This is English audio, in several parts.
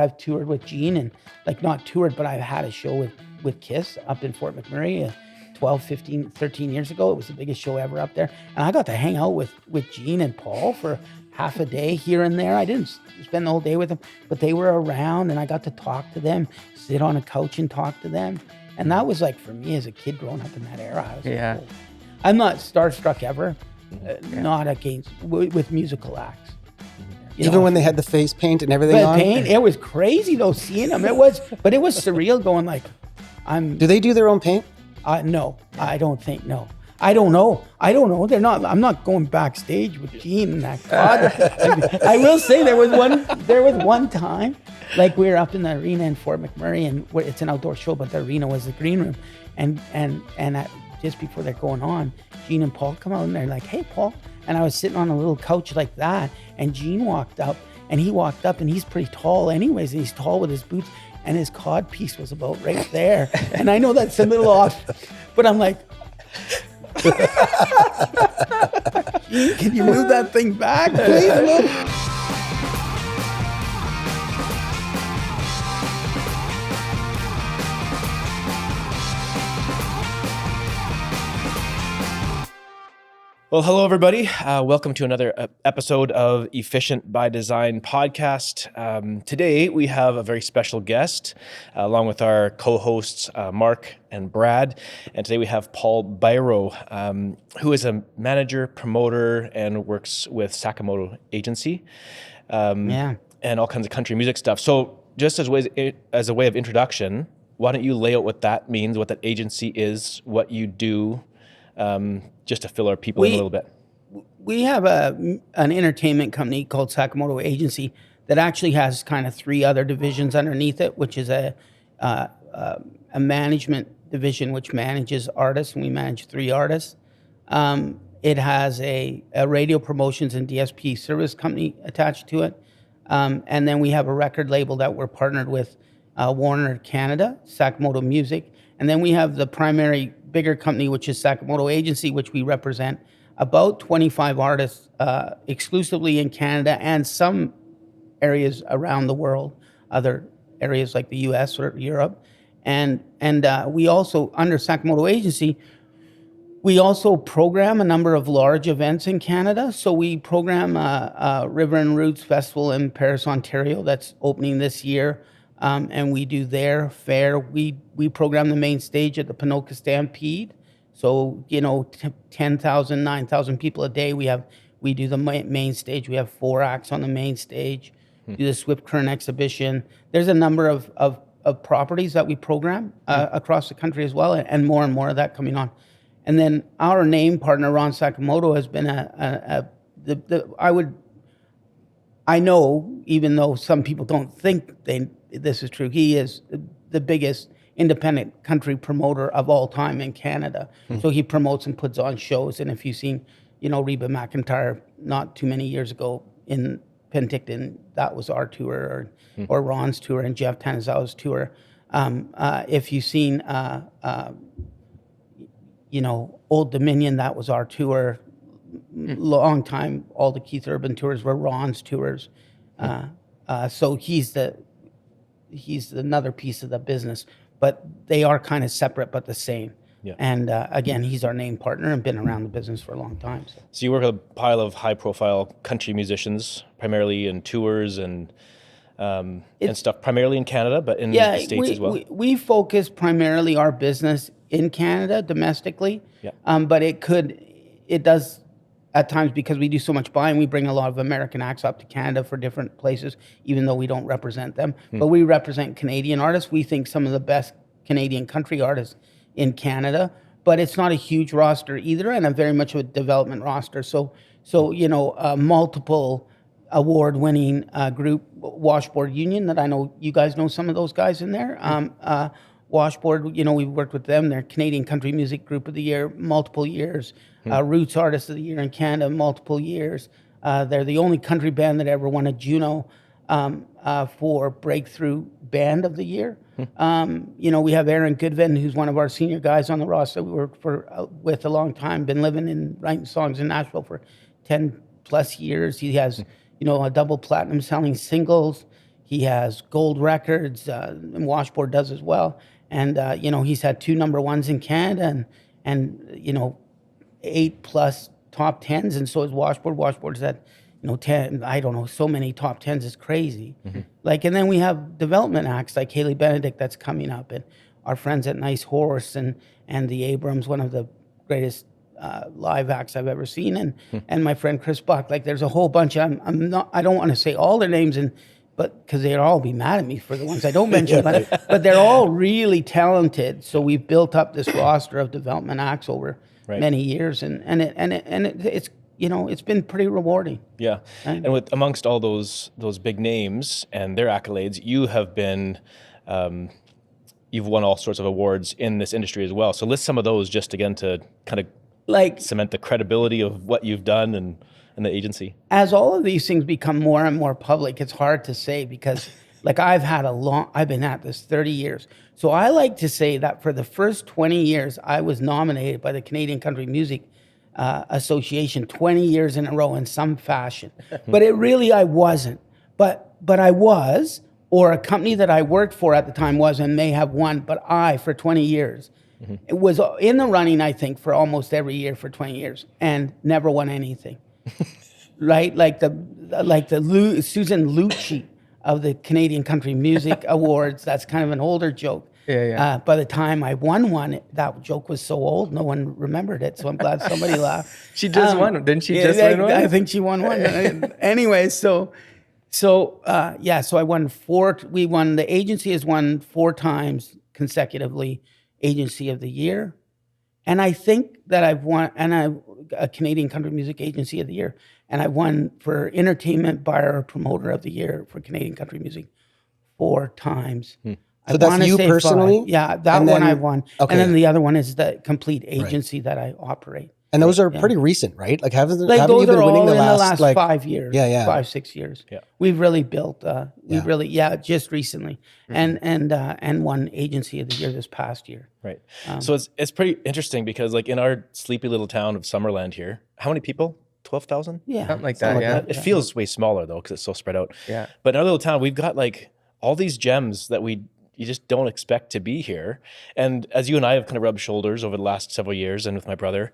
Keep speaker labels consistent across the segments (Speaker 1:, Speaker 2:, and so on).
Speaker 1: I've toured with Gene, and like not toured, but I've had a show with Kiss up in Fort McMurray 12, 15, 13 years ago. It was the biggest show ever up there. And I got to hang out with Gene and Paul for half a day here and there. I didn't spend the whole day with them, but they were around and I got to talk to them, sit on a couch and talk to them. And that was like, for me as a kid growing up in that era, I was like, oh. I'm not starstruck ever, not against, with musical acts.
Speaker 2: Even when they had the face paint and everything on?
Speaker 1: It was crazy though, seeing them. But it was surreal going like,
Speaker 2: Do they do their own paint?
Speaker 1: No, I don't think, no. I don't know. They're not. I'm not going backstage with Gene and that. God, I will say there was one time, like we were up in the arena in Fort McMurray, and it's an outdoor show, but the arena was the green room, and just before they're going on, Gene and Paul come out and they're like, "Hey, Paul," and I was sitting on a little couch like that, and Gene walked up, and he's pretty tall, anyways, and he's tall with his boots. And his cod piece was about right there. And I know that's a little off, but I'm like, can you move that thing back, please?
Speaker 3: Well, hello, everybody. Welcome to another episode of Efficient by Design podcast. Today, we have a very special guest, along with our co-hosts, Mark and Brad. And today we have Paul Biro, who is a manager, promoter, and works with Sakamoto Agency, and all kinds of country music stuff. So just as a way of introduction, why don't you lay out what that means, what that agency is, what you do, just to fill our people in a little bit.
Speaker 1: We have an entertainment company called Sakamoto Agency that actually has kind of three other divisions underneath it, which is a management division which manages artists, and we manage 3 artists. It has a radio promotions and DSP service company attached to it. And then we have a record label that we're partnered with, Warner Canada, Sakamoto Music. And then we have the primary bigger company, which is Sakamoto Agency, which we represent about 25 artists exclusively in Canada and some areas around the world, other areas like the US or Europe. And we also, under Sakamoto Agency, we also program a number of large events in Canada. So we program River and Roots Festival in Paris, Ontario, that's opening this year. And we do their fair. We program the main stage at the Ponoka Stampede. So, 10,000, 9,000 people a day. We do the main stage. We have 4 acts on the main stage. Do the Swift Current exhibition. There's a number of properties that we program across the country as well, and more of that coming on. And then our name partner, Ron Sakamoto, has been I know, even though some people don't think this is true, he is the biggest independent country promoter of all time in Canada. So he promotes and puts on shows. And if you've seen, Reba McEntire not too many years ago in Penticton, that was our tour, or Ron's tour, and Jeff Tanazawa's tour. If you've seen, Old Dominion, that was our tour. Long time, all the Keith Urban tours were Ron's tours. So he's another piece of the business, but they are kind of separate but the same. Yeah. And again, he's our name partner and been around the business for a long time.
Speaker 3: So you work with a pile of high-profile country musicians, primarily in tours and stuff, primarily in Canada, but in the States as well.
Speaker 1: We focus primarily our business in Canada domestically, but it does at times, because we do so much buying, we bring a lot of American acts up to Canada for different places, even though we don't represent them. But we represent Canadian artists. We think some of the best Canadian country artists in Canada, but it's not a huge roster either, and a very much of a development roster. So multiple award-winning group, Washboard Union, that I know you guys know some of those guys in there. Washboard, we've worked with them. They're Canadian Country Music Group of the Year, multiple years. Roots Artist of the Year in Canada, multiple years. They're the only country band that ever won a Juno for Breakthrough Band of the Year. We have Aaron Goodvin, who's one of our senior guys on the roster we worked with a long time, been living and writing songs in Nashville for 10 plus years. He has, a double platinum selling singles. He has gold records, and Washboard does as well. And, he's had 2 number ones in Canada and 8+ top 10s. And so is Washboard. Washboard's had, 10, I don't know, so many top 10s. It's crazy. And then we have development acts like Haley Benedict that's coming up, and our friends at Nice Horse and the Abrams, one of the greatest live acts I've ever seen, and my friend Chris Buck. There's a whole bunch. I don't want to say all their names, but because they'd all be mad at me for the ones I don't mention. But they're all really talented. So we've built up this roster of development acts over many years, and it's been pretty rewarding.
Speaker 3: Yeah, right? And amongst all those big names and their accolades, you have been. You've won all sorts of awards in this industry as well. So list some of those just again to kind of cement the credibility of what you've done and the agency.
Speaker 1: As all of these things become more and more public, it's hard to say because I've been at this 30 years. So I like to say that for the first 20 years, I was nominated by the Canadian Country Music Association 20 years in a row in some fashion. But I wasn't. But I was. Or a company that I worked for at the time was and may have won, but I, for 20 years, it was in the running, I think, for almost every year for 20 years and never won anything. Right? Like the Susan Lucci of the Canadian Country Music Awards, that's kind of an older joke.
Speaker 4: Yeah.
Speaker 1: By the time I won one, that joke was so old, no one remembered it. So I'm glad somebody laughed.
Speaker 4: She just won. Didn't she just win one?
Speaker 1: I think she won one. Anyway, So I won 4. The agency has won 4 times consecutively Agency of the Year. And I think that I've won, a Canadian Country Music Agency of the Year. And I won for Entertainment Buyer or Promoter of the Year for Canadian Country Music 4 times.
Speaker 2: So that's you personally?
Speaker 1: 5. Yeah, that one I won. Okay. And then the other one is the complete agency that I operate.
Speaker 2: And those are pretty recent, right? Haven't
Speaker 1: those
Speaker 2: you been
Speaker 1: are
Speaker 2: winning
Speaker 1: all
Speaker 2: the last
Speaker 1: 5 years?
Speaker 2: Yeah.
Speaker 1: 5-6 years. Yeah. We've really built. Just recently, and won Agency of the Year this past year.
Speaker 3: Right. So it's pretty interesting because in our sleepy little town of Summerland here, how many people? 12,000?
Speaker 1: Yeah,
Speaker 4: something like that. Yeah.
Speaker 3: It feels way smaller though because it's so spread out.
Speaker 4: Yeah.
Speaker 3: But in our little town, we've got all these gems that you just don't expect to be here. And as you and I have kind of rubbed shoulders over the last several years, and with my brother.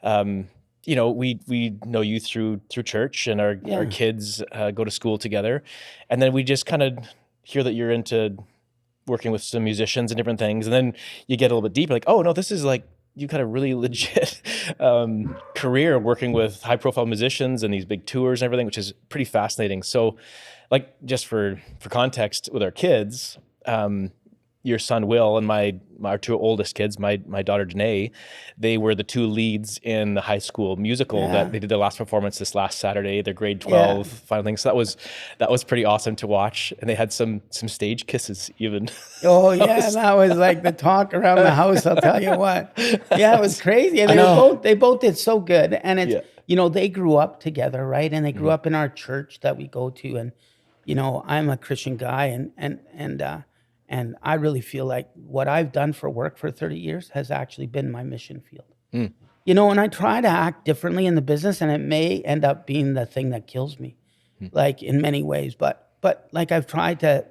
Speaker 3: We know you through church, and our kids go to school together, and then we just kind of hear that you're into working with some musicians and different things, and then you get a little bit deeper, oh no, this is you got a really legit career working with high profile musicians and these big tours and everything, which is pretty fascinating. So just for context with our kids, your son Will and our 2 oldest kids, my daughter Danae, they were the 2 leads in the high school musical that they did their last performance this last Saturday, their grade 12 final thing. So that was pretty awesome to watch, and they had some stage kisses even.
Speaker 1: Oh yeah, that was the talk around the house. I'll tell you what. Yeah, it was crazy, and they both did so good, and it's they grew up together, right? And they grew up in our church that we go to, and I'm a Christian guy, and I really feel like what I've done for work for 30 years has actually been my mission field. And I try to act differently in the business, and it may end up being the thing that kills me, in many ways. But I've tried to,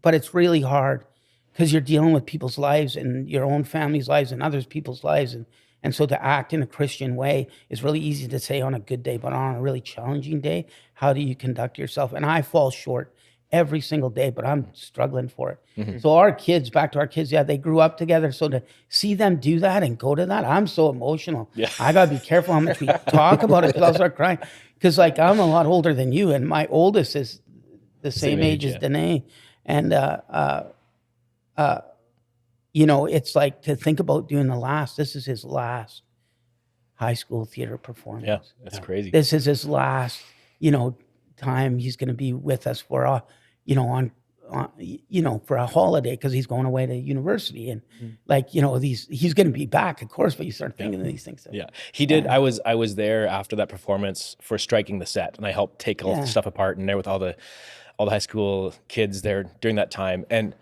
Speaker 1: but it's really hard because you're dealing with people's lives and your own family's lives and others people's lives. And so to act in a Christian way is really easy to say on a good day, but on a really challenging day, how do you conduct yourself? And I fall short every single day, but I'm struggling for it. So back to our kids, they grew up together. So to see them do that and go to that, I'm so emotional. Yeah. I got to be careful how much we talk about it because I'll start crying. Because I'm a lot older than you, and my oldest is the same age as Danae. And, it's to think about doing this is his last high school theater performance.
Speaker 3: Yeah, that's crazy.
Speaker 1: This is his last, time he's going to be with us for for a holiday because he's going away to university, and he's going to be back, of course, but you start thinking of these things. So.
Speaker 3: Yeah, he did. I was there after that performance for striking the set, and I helped take all the stuff apart and there with all the high school kids there during that time, and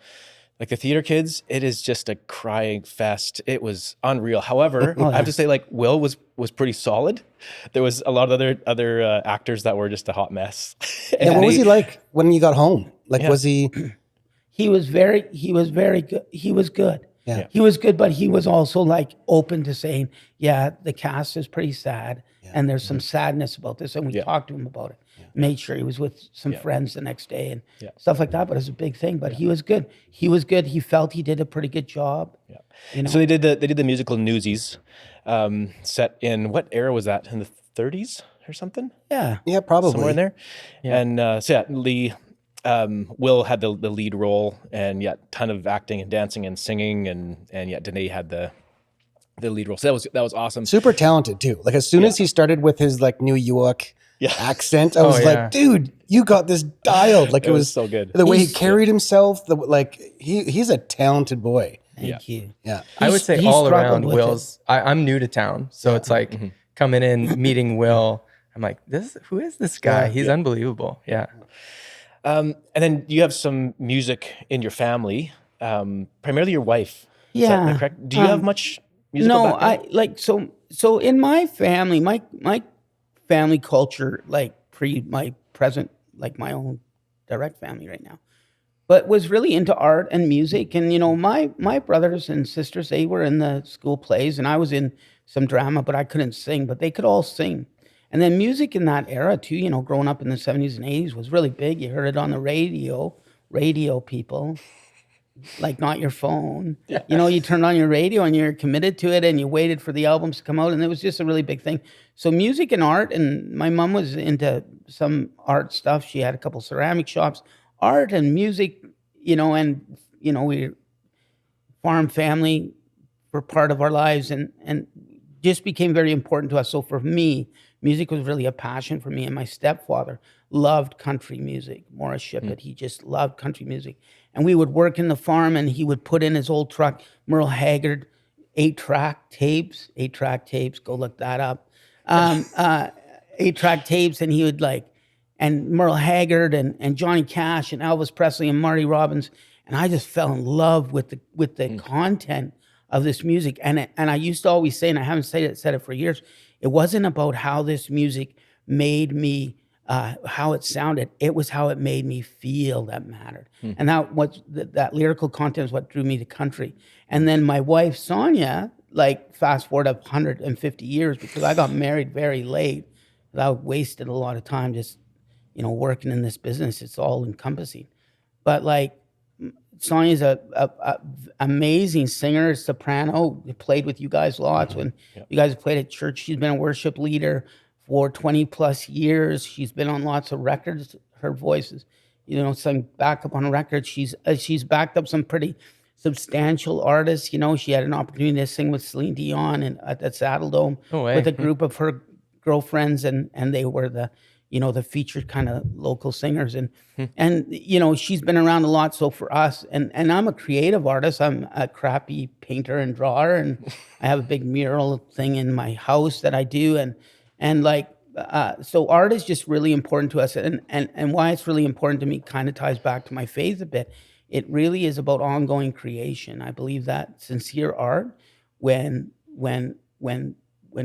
Speaker 3: the theater kids, it is just a crying fest. It was unreal. However, I have to say, Will was pretty solid. There was a lot of other actors that were just a hot mess.
Speaker 2: And what was he like when you got home? Like, was he?
Speaker 1: He was very good. He was good.
Speaker 2: Yeah.
Speaker 1: He was good, but he was also like open to saying, yeah, the cast is pretty sad and there's some sadness about this. And we talked to him about it. Made sure he was with some friends the next day and stuff like that. But it's a big thing. But he was good. He was good. He felt he did a pretty good job.
Speaker 3: Yeah.
Speaker 1: You know?
Speaker 3: So they did the musical Newsies, set in what era was that? In the 30s or something?
Speaker 1: Yeah.
Speaker 2: Yeah, probably
Speaker 3: Somewhere in there. Yeah. And so Lee, Will had the lead role, and ton of acting and dancing and singing, and Danae had the lead role. So that was awesome.
Speaker 2: Super talented too. Like as soon as he started with his like New York accent, I was like, dude, you got this dialed. Like it was
Speaker 3: so good.
Speaker 2: The way he carried himself, he's a talented boy.
Speaker 1: Thank you.
Speaker 2: Yeah.
Speaker 4: I would say all around Will's, I'm new to town. So it's like coming in, meeting Will. I'm like, who is this guy? He's unbelievable. Yeah.
Speaker 3: And then you have some music in your family, primarily your wife. Is
Speaker 1: Yeah.
Speaker 3: that correct? Do you have much musical background?
Speaker 1: So in my family, my family culture, like my present, like my own direct family right now, but was really into art and music. And, my brothers and sisters, they were in the school plays and I was in some drama, but I couldn't sing, but they could all sing. And then music in that era too, growing up in the 70s and 80s was really big. You heard it on the radio people, like not your phone. You turned on your radio and you're committed to it and you waited for the albums to come out. And it was just a really big thing. So music and art, and my mom was into some art stuff. She had a couple ceramic shops, art and music, we farm family were part of our lives and just became very important to us. So for me, music was really a passion for me. And my stepfather loved country music, Morris Shippett. He just loved country music. And we would work in the farm and he would put in his old truck, Merle Haggard, 8-track tapes, go look that up. 8-track tapes, and he would and Merle Haggard and Johnny Cash and Elvis Presley and Marty Robbins. And I just fell in love with the content of this music. And I used to always say, and I haven't said it for years, it wasn't about how this music made me, how it sounded. It was how it made me feel that mattered. And that lyrical content is what drew me to country. And then my wife, Sonia, fast forward 150 years, because I got married very late. I wasted a lot of time just, working in this business. It's all encompassing. But Sonia's a amazing singer, soprano. Played with you guys lots when you guys played at church. She's been a worship leader for 20 plus years. She's been on lots of records. Her voice is, some backup on records. She's backed up some pretty substantial artists. She had an opportunity to sing with Celine Dion at Saddle Dome with a group of her girlfriends, and they were the featured kind of local singers. And she's been around a lot. So for us, and I'm a creative artist. I'm a crappy painter and drawer, and I have a big mural thing in my house that I do. So art is just really important to us. And why it's really important to me kind of ties back to my faith a bit. It really is about ongoing creation. I believe that sincere art, when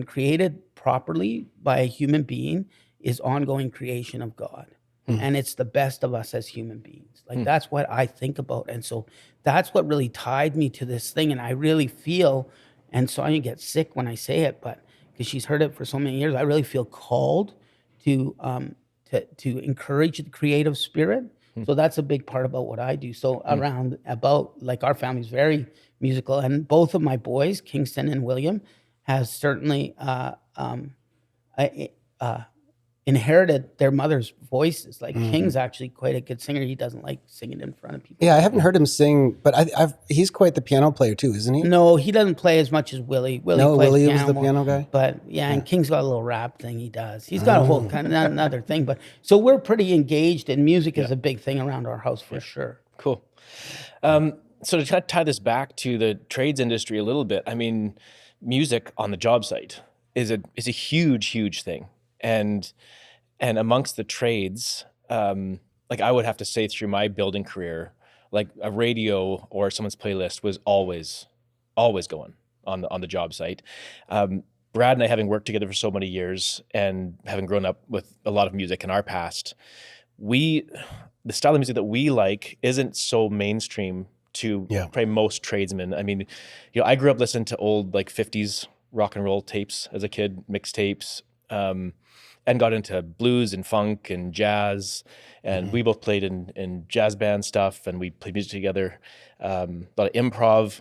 Speaker 1: created properly by a human being, is ongoing creation of God. And it's the best of us as human beings. That's what I think about. And so that's what really tied me to this thing. And I really feel, and Sonia gets sick when I say it, but because she's heard it for so many years, I really feel called to encourage the creative spirit. So that's a big part about what I do. So our family's very musical, and both of my boys, Kingston and William, has certainly inherited their mother's voices. King's actually quite a good singer. He doesn't like singing in front of people.
Speaker 2: Yeah, I haven't heard him sing, but he's quite the piano player too, isn't he?
Speaker 1: No, he doesn't play as much as Willie.
Speaker 2: Willie was the piano guy?
Speaker 1: But and King's got a little rap thing he does. He's got a whole kind of another thing. But so we're pretty engaged, and music is a big thing around our house for sure.
Speaker 3: Cool. So to kind of tie this back to the trades industry a little bit, I mean, music on the job site is a huge thing. And amongst the trades, I would have to say through my building career, a radio or someone's playlist was always going on the job site. Brad and I, having worked together for so many years and having grown up with a lot of music in our past, the style of music that we like isn't so mainstream to probably most tradesmen. I mean, I grew up listening to old like 50s rock and roll tapes as a kid, mixtapes, and got into blues and funk and jazz. And we both played in jazz band stuff, and we played music together, a lot of improv.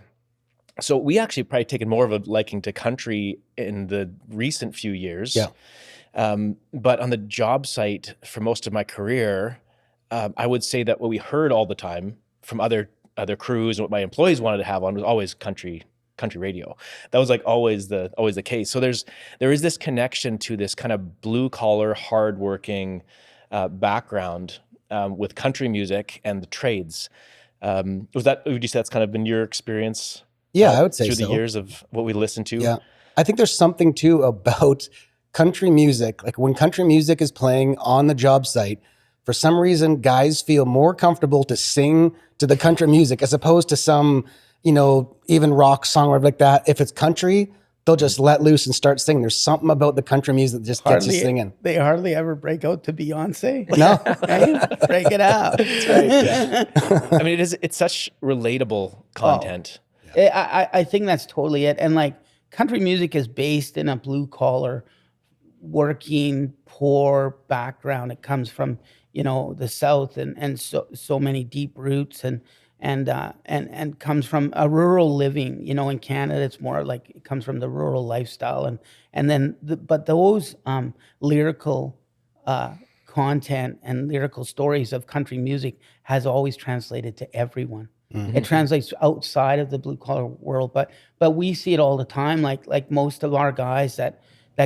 Speaker 3: So we actually probably taken more of a liking to country in the recent few years.
Speaker 2: Yeah.
Speaker 3: But on the job site for most of my career, I would say that what we heard all the time from other crews and what my employees wanted to have on was always country radio. That was like always the case. So there is this connection to this kind of blue collar, hardworking background with country music and the trades. Would you say that's kind of been your experience?
Speaker 2: Yeah, I would say
Speaker 3: through the years of what we listened to.
Speaker 2: Yeah, I think there's something too about country music. Like when country music is playing on the job site, for some reason, guys feel more comfortable to sing to the country music as opposed to some, even rock song or like that. If it's country, they'll just let loose and start singing. There's something about the country music that just gets you singing.
Speaker 1: They hardly ever break out to Beyonce.
Speaker 2: No.
Speaker 1: Right? Break it out.
Speaker 3: That's right. Yeah. I mean, it's such relatable content.
Speaker 1: I think that's totally it. And like country music is based in a blue collar, working, poor background. It comes from, the South and so many deep roots and comes from a rural living. In Canada, it's more like it comes from the rural lifestyle. And then, but those lyrical content and lyrical stories of country music has always translated to everyone. It translates outside of the blue collar world, but we see it all the time. Like most of our guys that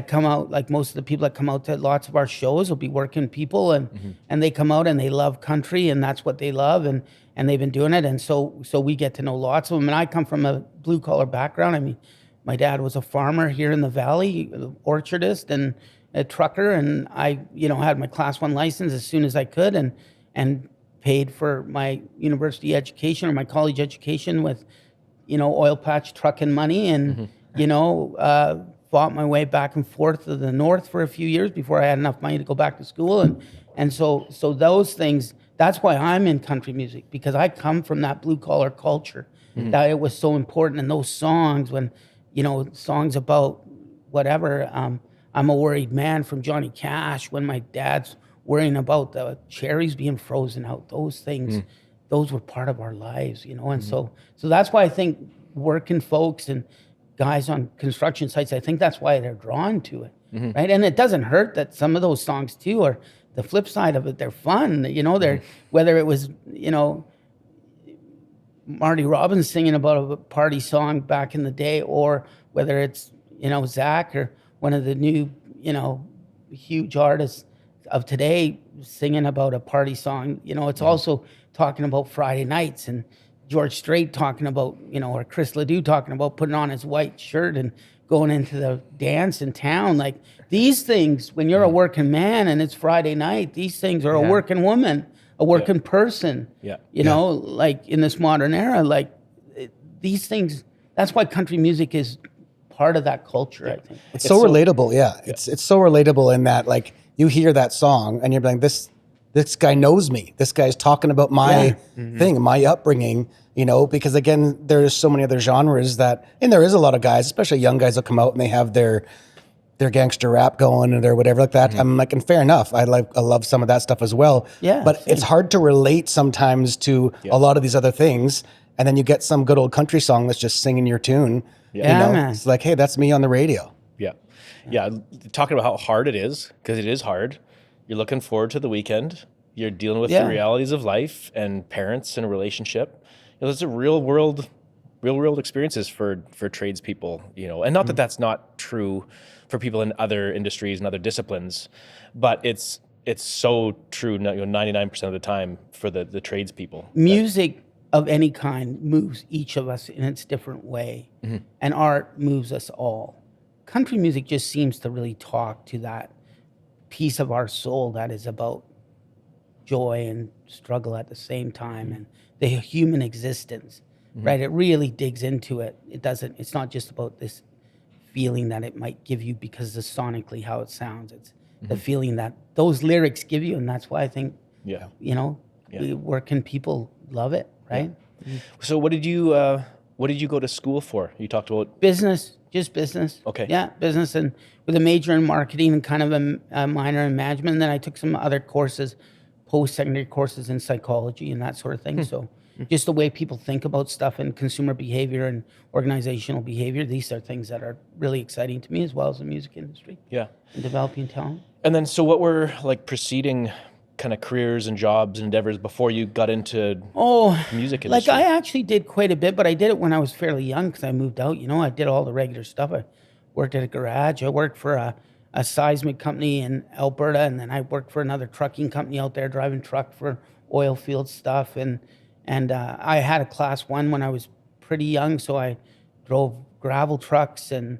Speaker 1: come out, like most of the people that come out to lots of our shows will be working people, and they come out and they love country, and that's what they love, and they've been doing it, and so we get to know lots of them. And I come from a blue collar background. I mean, my dad was a farmer here in the valley, orchardist and a trucker, and I had my Class 1 license as soon as I could, and paid for my university education or my college education with, oil patch trucking money, and fought my way back and forth to the north for a few years before I had enough money to go back to school, and so those things. That's why I'm in country music, because I come from that blue collar culture, that it was so important. And those songs, when songs about whatever, I'm a worried man from Johnny Cash, when my dad's worrying about the cherries being frozen out, those things, those were part of our lives, and so that's why I think working folks and guys on construction sites, I think that's why they're drawn to it, right? And it doesn't hurt that some of those songs too are the flip side of it. They're fun, they're whether it was, Marty Robbins singing about a party song back in the day, or whether it's, Zach or one of the new, huge artists of today singing about a party song. It's also talking about Friday nights, and George Strait talking about, or Chris Ledoux talking about putting on his white shirt and going into the dance in town. Like these things, when you're a working man and it's Friday night, these things are a working woman, a working person, like in this modern era, like these things, that's why country music is part of that culture, I think.
Speaker 2: It's so relatable, It's so relatable in that, like, you hear that song and you're like, this guy knows me. This guy's talking about my thing, my upbringing, because again, there's so many other genres and there is a lot of guys, especially young guys that come out and they have their gangster rap going or their whatever like that. I'm like, and fair enough. I love some of that stuff as well.
Speaker 1: Yeah.
Speaker 2: But it's hard to relate sometimes to a lot of these other things. And then you get some good old country song that's just singing your tune.
Speaker 1: Man.
Speaker 2: It's like, hey, that's me on the radio.
Speaker 3: Yeah. Talking about how hard it is, because it is hard. You're looking forward to the weekend. You're dealing with the realities of life and parents and a relationship. Those are real world experiences for tradespeople, and not that that's not true for people in other industries and other disciplines, but it's so true 99% of the time for the tradespeople.
Speaker 1: Music of any kind moves each of us in its different way, and art moves us all. Country music just seems to really talk to that piece of our soul that is about joy and struggle at the same time, and the human existence, right? It really digs into it. It's not just about this feeling that it might give you because of sonically how it sounds. It's the feeling that those lyrics give you, and that's why I think, we work and people love it, right?
Speaker 3: So what did you go to school for? You talked about
Speaker 1: Business, just business.
Speaker 3: Okay.
Speaker 1: Yeah, business, and with a major in marketing and kind of a minor in management. And then I took some other courses, post-secondary courses in psychology and that sort of thing. So just the way people think about stuff and consumer behavior and organizational behavior, these are things that are really exciting to me as well as the music industry
Speaker 3: yeah.
Speaker 1: and developing talent.
Speaker 3: And then, so what were like preceding kind of careers and jobs and endeavors before you got into music industry?
Speaker 1: Like I actually did quite a bit, but I did it when I was fairly young because I moved out. I did all the regular stuff. I worked at a garage. I worked for a seismic company in Alberta, and then I worked for another trucking company out there driving truck for oil field stuff. And I had a class 1 when I was pretty young, so I drove gravel trucks and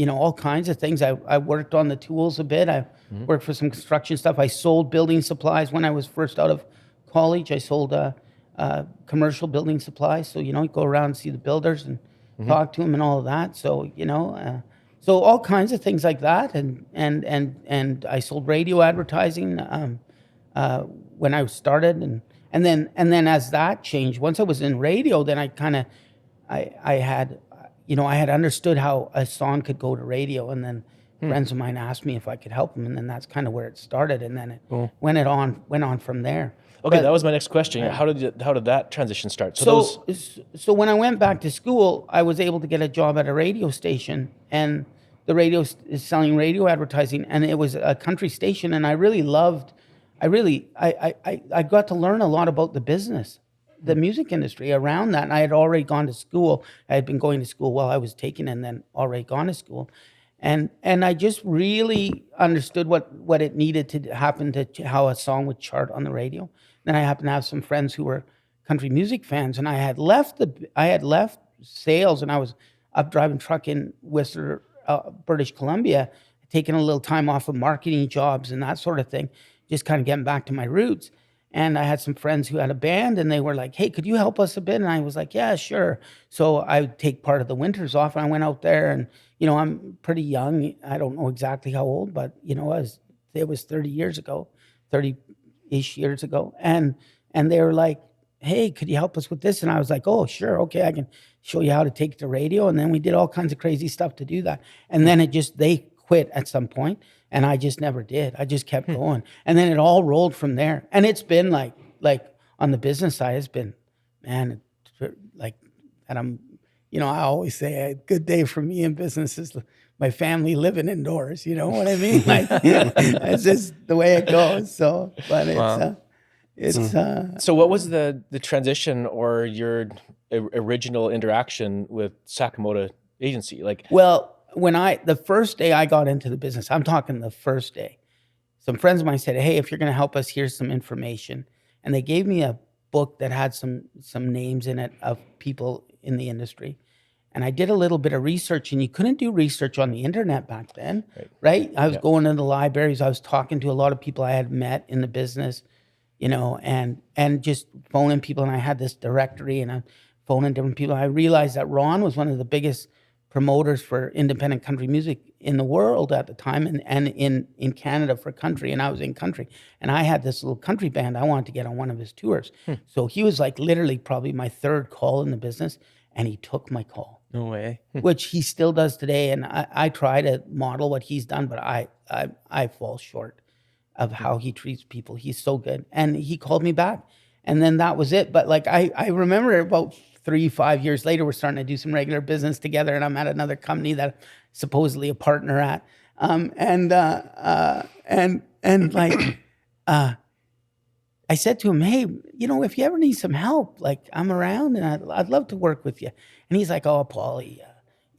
Speaker 1: all kinds of things. I worked on the tools a bit. I worked for some construction stuff. I sold building supplies when I was first out of college. I sold commercial building supplies. So, you go around and see the builders and talk to them and all of that. So, so all kinds of things like that. And I sold radio advertising when I started. And then as that changed, once I was in radio, then I had understood how a song could go to radio, and then friends of mine asked me if I could help them, and then that's kind of where it started, and then it went on from there.
Speaker 3: Okay, that was my next question. How did that transition start?
Speaker 1: So when I went back to school, I was able to get a job at a radio station, and the radio is selling radio advertising, and it was a country station, and I got to learn a lot about the business, the music industry around that. And I had already gone to school. I had been going to school while I was taking and then already gone to school. And I just really understood what it needed to happen to how a song would chart on the radio. Then I happened to have some friends who were country music fans, and I had left sales, and I was up driving truck in Whistler, British Columbia, taking a little time off of marketing jobs and that sort of thing, just kind of getting back to my roots. And I had some friends who had a band, and they were like, hey, could you help us a bit? And I was like, yeah, sure. So I would take part of the winters off, and I went out there, and, I'm pretty young. I don't know exactly how old, but, it was 30-ish years ago. And they were like, hey, could you help us with this? And I was like, oh, sure. Okay, I can show you how to take it to radio. And then we did all kinds of crazy stuff to do that. And then they quit at some point, and I just never did. I just kept going, and then it all rolled from there. And it's been like on the business side, it's been, man, like, and I'm, I always say a good day for me in business is my family living indoors. You know what I mean? Like, it's just the way it goes. So, but
Speaker 3: So what was the transition or your original interaction with Sakamoto Agency?
Speaker 1: Well, the first day I got into the business, I'm talking the first day, some friends of mine said, hey, if you're going to help us, here's some information. And they gave me a book that had some names in it of people in the industry. And I did a little bit of research, and you couldn't do research on the internet back then, right? I was going to the libraries. I was talking to a lot of people I had met in the business, and just phoning people. And I had this directory, and I'm phoning different people. I realized that Ron was one of the biggest promoters for independent country music in the world at the time, and in Canada for country, and I was in country, and I had this little country band I wanted to get on one of his tours. So he was like literally probably my third call in the business, and he took my call.
Speaker 4: No way.
Speaker 1: Which he still does today, and I try to model what he's done, but I fall short of how he treats people. He's so good, and he called me back, and then that was it. But like I remember about 3-5 years later, we're starting to do some regular business together, and I'm at another company that I'm supposedly a partner at. I said to him, hey, if you ever need some help, like I'm around, and I'd love to work with you. And he's like, oh, Paulie,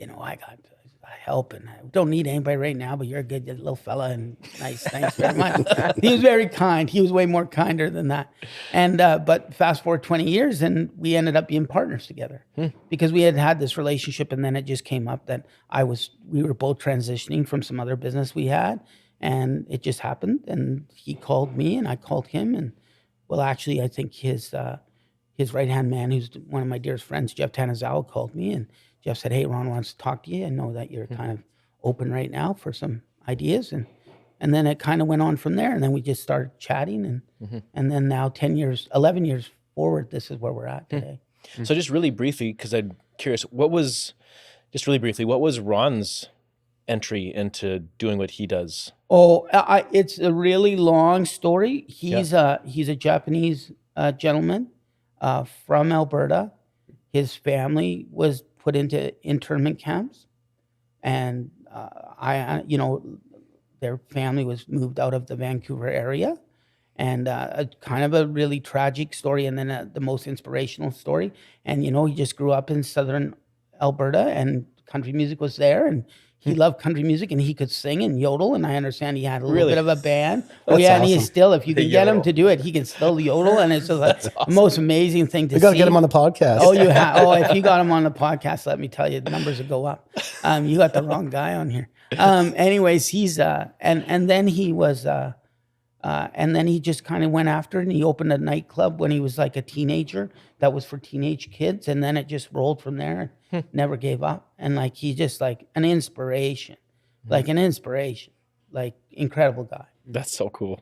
Speaker 1: I got help, and I don't need anybody right now, but you're a good little fella, and nice, thanks very much. He was very kind. He was way more kinder than that. And but fast forward 20 years, and we ended up being partners together because we had this relationship, and then it just came up that we were both transitioning from some other business we had, and it just happened. And he called me, and I called him, and well, actually, I think his right-hand man, who's one of my dearest friends, Jeff Tanazawa, called me, and Jeff said, hey, Ron wants to talk to you. I know that you're kind of open right now for some ideas. And And then it kind of went on from there. And then we just started chatting. And then now 11 years forward, this is where we're at today.
Speaker 3: So just really briefly, because I'm curious, what was Ron's entry into doing what he does?
Speaker 1: Oh, it's a really long story. He's a Japanese gentleman from Alberta. His family was put into internment camps, and their family was moved out of the Vancouver area, and a kind of a really tragic story, and then the most inspirational story. And he just grew up in southern Alberta, and country music was there, and he loved country music, and he could sing and yodel. And I understand he had a little bit of a band. And he's still, if you can get him to do it, he can still yodel. And it's just the most amazing thing to see.
Speaker 2: We got to get him on the podcast.
Speaker 1: Oh, you have. Oh, if you got him on the podcast, let me tell you, the numbers will go up. You got the wrong guy on here. Anyways, he's and then he was and then he just kind of went after it, and he opened a nightclub when he was like a teenager that was for teenage kids, and then it just rolled from there and never gave up. And like he's just like an inspiration, like incredible guy.
Speaker 3: That's so cool.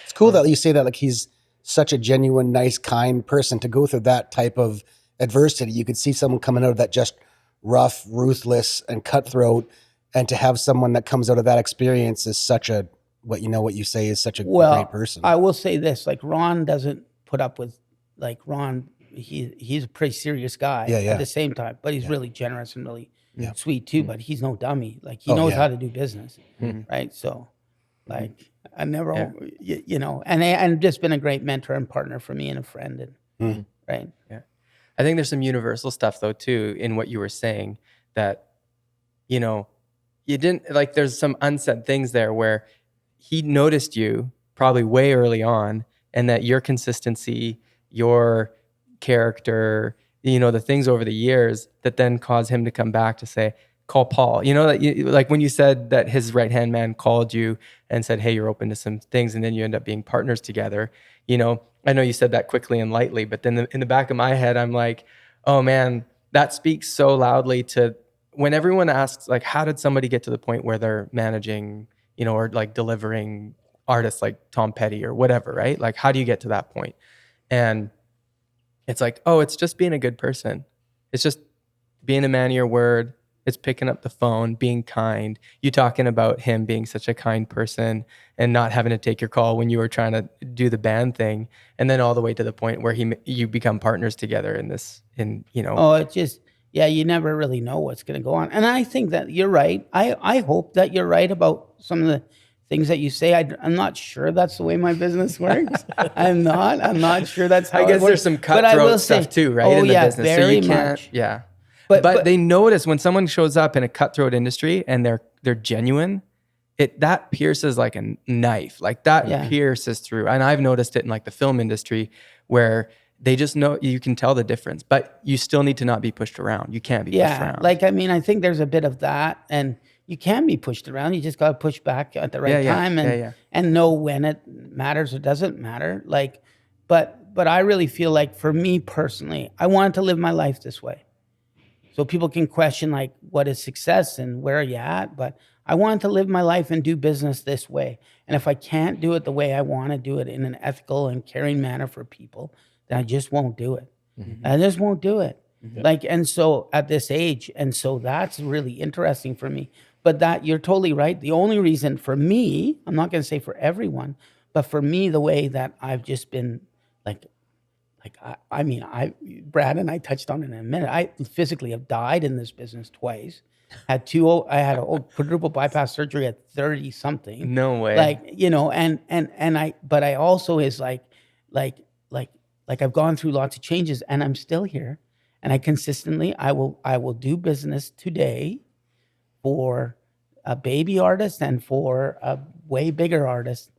Speaker 2: It's cool that you say that, like he's such a genuine, nice, kind person to go through that type of adversity. You could see someone coming out of that just rough, ruthless, and cutthroat, and to have someone that comes out of that experience is such a what you say is such a great person.
Speaker 1: I will say this: like Ron doesn't put up with Ron. He's a pretty serious guy at the same time, but he's really generous and really sweet too. But he's no dummy. Like he knows how to do business, right? So, like I never, and just been a great mentor and partner for me and a friend, and right.
Speaker 4: Yeah, I think there's some universal stuff though too in what you were saying that, you didn't like. There's some unsaid things there where he noticed you probably way early on, and that your consistency, your character, the things over the years that then caused him to come back to say, call Paul. Like when you said that his right-hand man called you and said, hey, you're open to some things, and then you end up being partners together. I know you said that quickly and lightly, but then in the back of my head, I'm like, oh man, that speaks so loudly to when everyone asks, like, how did somebody get to the point where they're managing, or like delivering artists like Tom Petty or whatever, right? Like, how do you get to that point? And it's like, oh, it's just being a good person. It's just being a man of your word. It's picking up the phone, being kind. You talking about him being such a kind person and not having to take your call when you were trying to do the band thing. And then all the way to the point where you become partners together in this,
Speaker 1: Oh, it just, you never really know what's going to go on. And I think that you're right. I hope that you're right about some of the things that you say. I'm not sure that's the way my business works. I'm not sure that's how
Speaker 4: I guess
Speaker 1: it works.
Speaker 4: there's some cutthroat stuff too, right?
Speaker 1: Oh,
Speaker 4: in the business.
Speaker 1: Very
Speaker 4: so you can't,
Speaker 1: much.
Speaker 4: Yeah. But they notice when someone shows up in a cutthroat industry and they're genuine, that pierces like a knife. Like that pierces through. And I've noticed it in like the film industry where they just know, you can tell the difference, but you still need to not be pushed around. You can't be pushed around.
Speaker 1: I think there's a bit of that, and you can be pushed around. You just got to push back at the right time and know when it matters or doesn't matter. Like, but I really feel like for me personally, I wanted to live my life this way. So people can question like, what is success and where are you at? But I wanted to live my life and do business this way. And if I can't do it the way I want to do it in an ethical and caring manner for people, then I just won't do it. I just won't do it. Like, and so at this age, and so that's really interesting for me. But that you're totally right. The only reason for me, I'm not going to say for everyone, but for me, the way that I've just been Brad and I touched on it in a minute. I physically have died in this business twice. I had a quadruple bypass surgery at 30 something.
Speaker 4: No way.
Speaker 1: But I also is like I've gone through lots of changes and I'm still here. And I will do business today for a baby artist and for a way bigger artist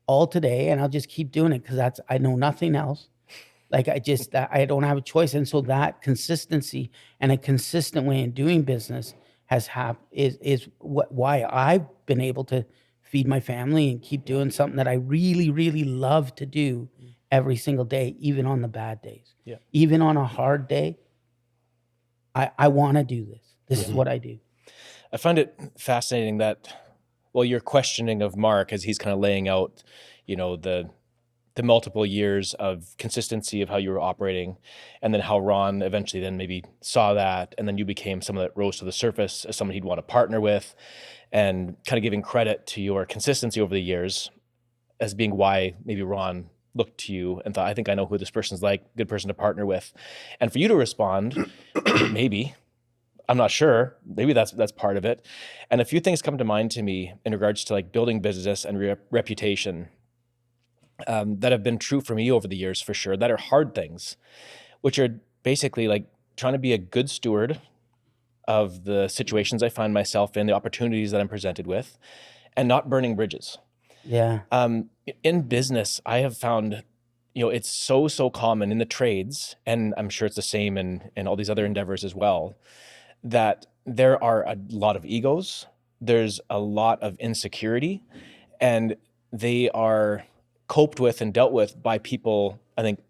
Speaker 1: all today. And I'll just keep doing it because I know nothing else. Like I don't have a choice. And so that consistency and a consistent way in doing business is why I've been able to feed my family and keep doing something that I really, really love to do every single day, even on the bad days. Yeah. Even on a hard day, I want to do this. This is what I do.
Speaker 3: I find it fascinating that well, your questioning of Mark as he's kind of laying out, you know, the multiple years of consistency of how you were operating, and then how Ron eventually then maybe saw that, and then you became someone that rose to the surface as someone he'd want to partner with, and kind of giving credit to your consistency over the years as being why maybe Ron looked to you and thought, I think I know who this person's like, good person to partner with. And for you to respond, maybe, I'm not sure, maybe that's part of it. And a few things come to mind to me in regards to like building business and reputation that have been true for me over the years, for sure, that are hard things, which are basically like trying to be a good steward of the situations I find myself in, the opportunities that I'm presented with, and not burning bridges.
Speaker 1: Yeah.
Speaker 3: In business, I have found, you know, it's so common in the trades, and I'm sure it's the same in all these other endeavors as well, that there are a lot of egos, there's a lot of insecurity, and they are coped with and dealt with by people, I think,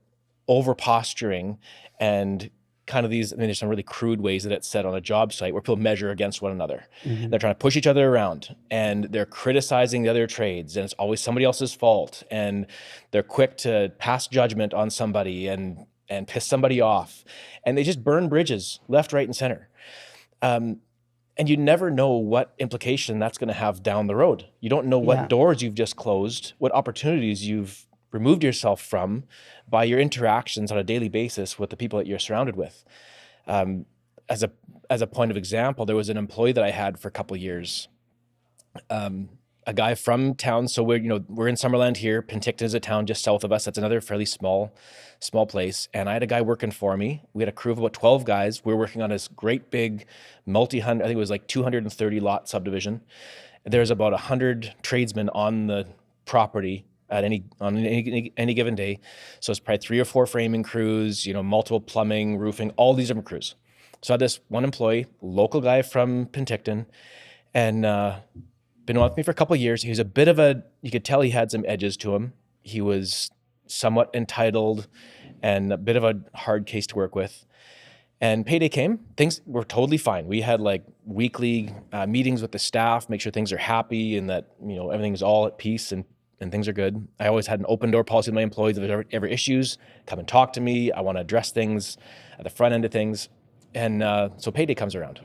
Speaker 3: over posturing and kind of these, I mean, there's some really crude ways that it's said on a job site where people measure against one another.
Speaker 1: Mm-hmm.
Speaker 3: They're trying to push each other around, and they're criticizing the other trades, and it's always somebody else's fault, and they're quick to pass judgment on somebody and piss somebody off, and they just burn bridges left, right, and center. And you never know what implication that's going to have down the road. You don't know what doors you've just closed, what opportunities you've removed yourself from by your interactions on a daily basis with the people that you're surrounded with. As a point of example, there was an employee that I had for a couple of years, a guy from town. So we're in Summerland here. Penticton is a town just south of us. That's another fairly small place. And I had a guy working for me. We had a crew of about 12 guys. We were working on this great big multi-hundred, I think it was like 230 lot subdivision. There's about 100 tradesmen on the property at any given day. So it's probably 3 or 4 framing crews, multiple plumbing, roofing, all these different crews. So I had this one employee, local guy from Penticton, and been on with me for a couple of years. He was a bit of you could tell he had some edges to him. He was somewhat entitled and a bit of a hard case to work with. And payday came, things were totally fine. We had like weekly meetings with the staff, make sure things are happy and that, everything's all at peace and things are good. I always had an open door policy with my employees. If there's ever issues, come and talk to me. I want to address things at the front end of things. And so payday comes around.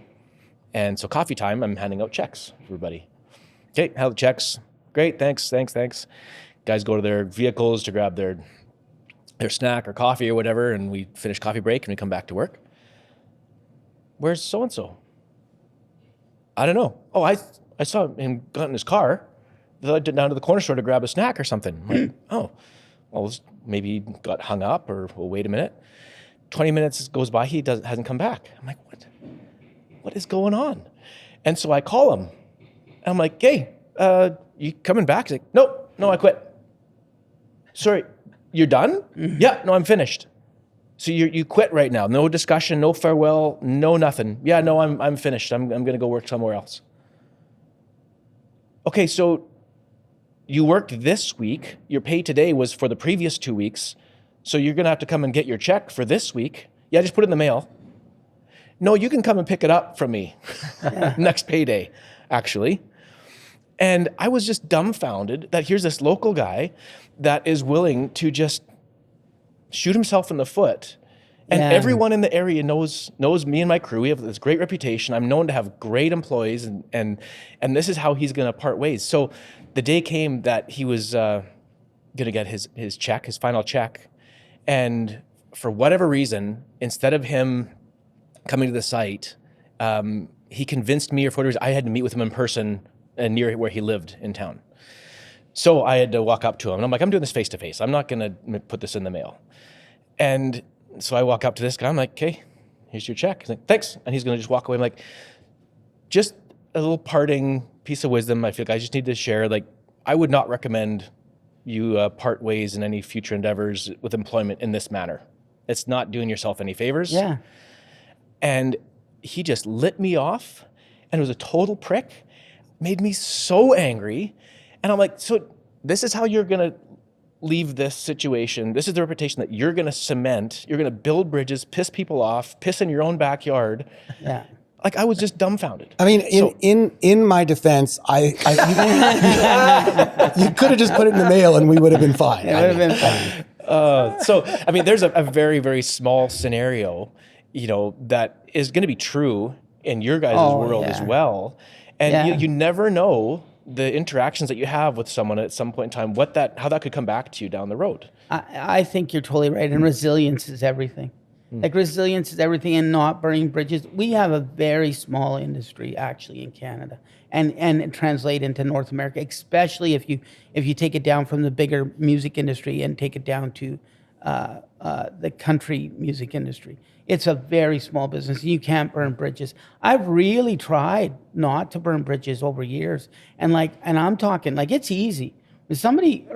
Speaker 3: And so coffee time, I'm handing out checks for everybody. Okay, have the checks. Great, thanks. Guys go to their vehicles to grab their snack or coffee or whatever, and we finish coffee break and we come back to work. Where's so-and-so? I don't know. Oh, I saw him got in his car. I went down to the corner store to grab a snack or something. I'm like, oh, well, maybe he got hung up or well, wait a minute. 20 minutes goes by, he hasn't come back. I'm like, what is going on? And so I call him. I'm like, hey, you coming back? He's like, no, I quit. Sorry, you're done? Mm-hmm. Yeah, no, I'm finished. So you quit right now. No discussion, no farewell, no nothing. Yeah, no, I'm finished. I'm going to go work somewhere else. Okay, so you worked this week. Your pay today was for the previous 2 weeks. So you're going to have to come and get your check for this week. Yeah, just put it in the mail. No, you can come and pick it up from me next payday, actually. And I was just dumbfounded that here's this local guy that is willing to just shoot himself in the foot. And everyone in the area knows me and my crew. We have this great reputation. I'm known to have great employees, and this is how he's going to part ways. So the day came that he was going to get his check, his final check. And for whatever reason, instead of him coming to the site, he convinced me, or for whatever reason, I had to meet with him in person near where he lived in town. So I had to walk up to him, and I'm like, I'm doing this face to face. I'm not going to put this in the mail. And so I walk up to this guy. I'm like, okay, here's your check. He's like, thanks. And he's going to just walk away. I'm like, just a little parting piece of wisdom. I feel like I just need to share, like, I would not recommend you part ways in any future endeavors with employment in this manner. It's not doing yourself any favors.
Speaker 1: Yeah.
Speaker 3: And he just lit me off, and it was a total prick. Made me so angry. And I'm like, so this is how you're going to leave this situation. This is the reputation that you're going to cement. You're going to build bridges, piss people off, piss in your own backyard.
Speaker 1: Yeah.
Speaker 3: Like I was just dumbfounded.
Speaker 2: I mean, in my defense, you could have just put it in the mail and we would have been fine.
Speaker 1: It would have been fun.
Speaker 3: So, I mean, there's a very, very small scenario, that is going to be true in your guys' world as well. And you never know the interactions that you have with someone at some point in time, how that could come back to you down the road.
Speaker 1: I think you're totally right. And resilience is everything. Like resilience is everything, and not burning bridges. We have a very small industry actually in Canada, and translate into North America, especially if you take it down from the bigger music industry and take it down to the country music industry. It's a very small business. You can't burn bridges. I've really tried not to burn bridges over years, and I'm talking like it's easy. When somebody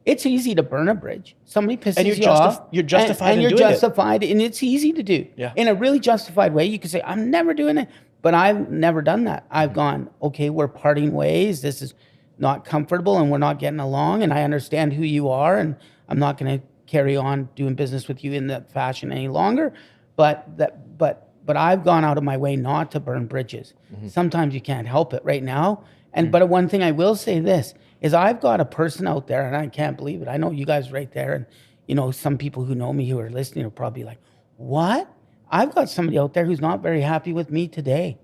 Speaker 1: it's easy to burn a bridge. Somebody pisses you off.
Speaker 3: You're justified
Speaker 1: and
Speaker 3: in
Speaker 1: you're
Speaker 3: doing
Speaker 1: justified, and it's easy to do.
Speaker 3: Yeah.
Speaker 1: In a really justified way, you could say, I'm never doing it. But I've never done that. I've gone, okay, we're parting ways. This is not comfortable, and we're not getting along, and I understand who you are, and I'm not going to carry on doing business with you in that fashion any longer. But I've gone out of my way not to burn bridges. Sometimes you can't help it right now. But one thing I will say this is I've got a person out there, and I can't believe it. I know you guys right there, and some people who know me who are listening are probably like, what? I've got somebody out there who's not very happy with me today.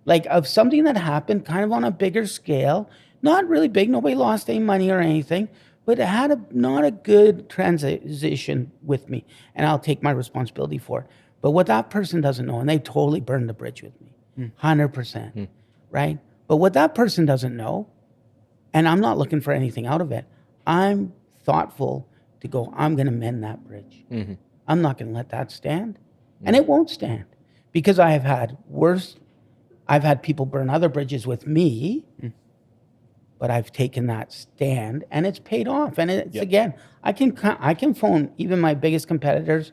Speaker 1: Like of something that happened kind of on a bigger scale, not really big, nobody lost any money or anything, but it had not a good transition with me, and I'll take my responsibility for it. But what that person doesn't know, and they totally burned the bridge with me, 100%, right? But what that person doesn't know, and I'm not looking for anything out of it, I'm thoughtful to go, I'm going to mend that bridge. I'm not going to let that stand. And it won't stand, because I have had I've had people burn other bridges with me, but I've taken that stand and it's paid off. And it's again, I can phone even my biggest competitors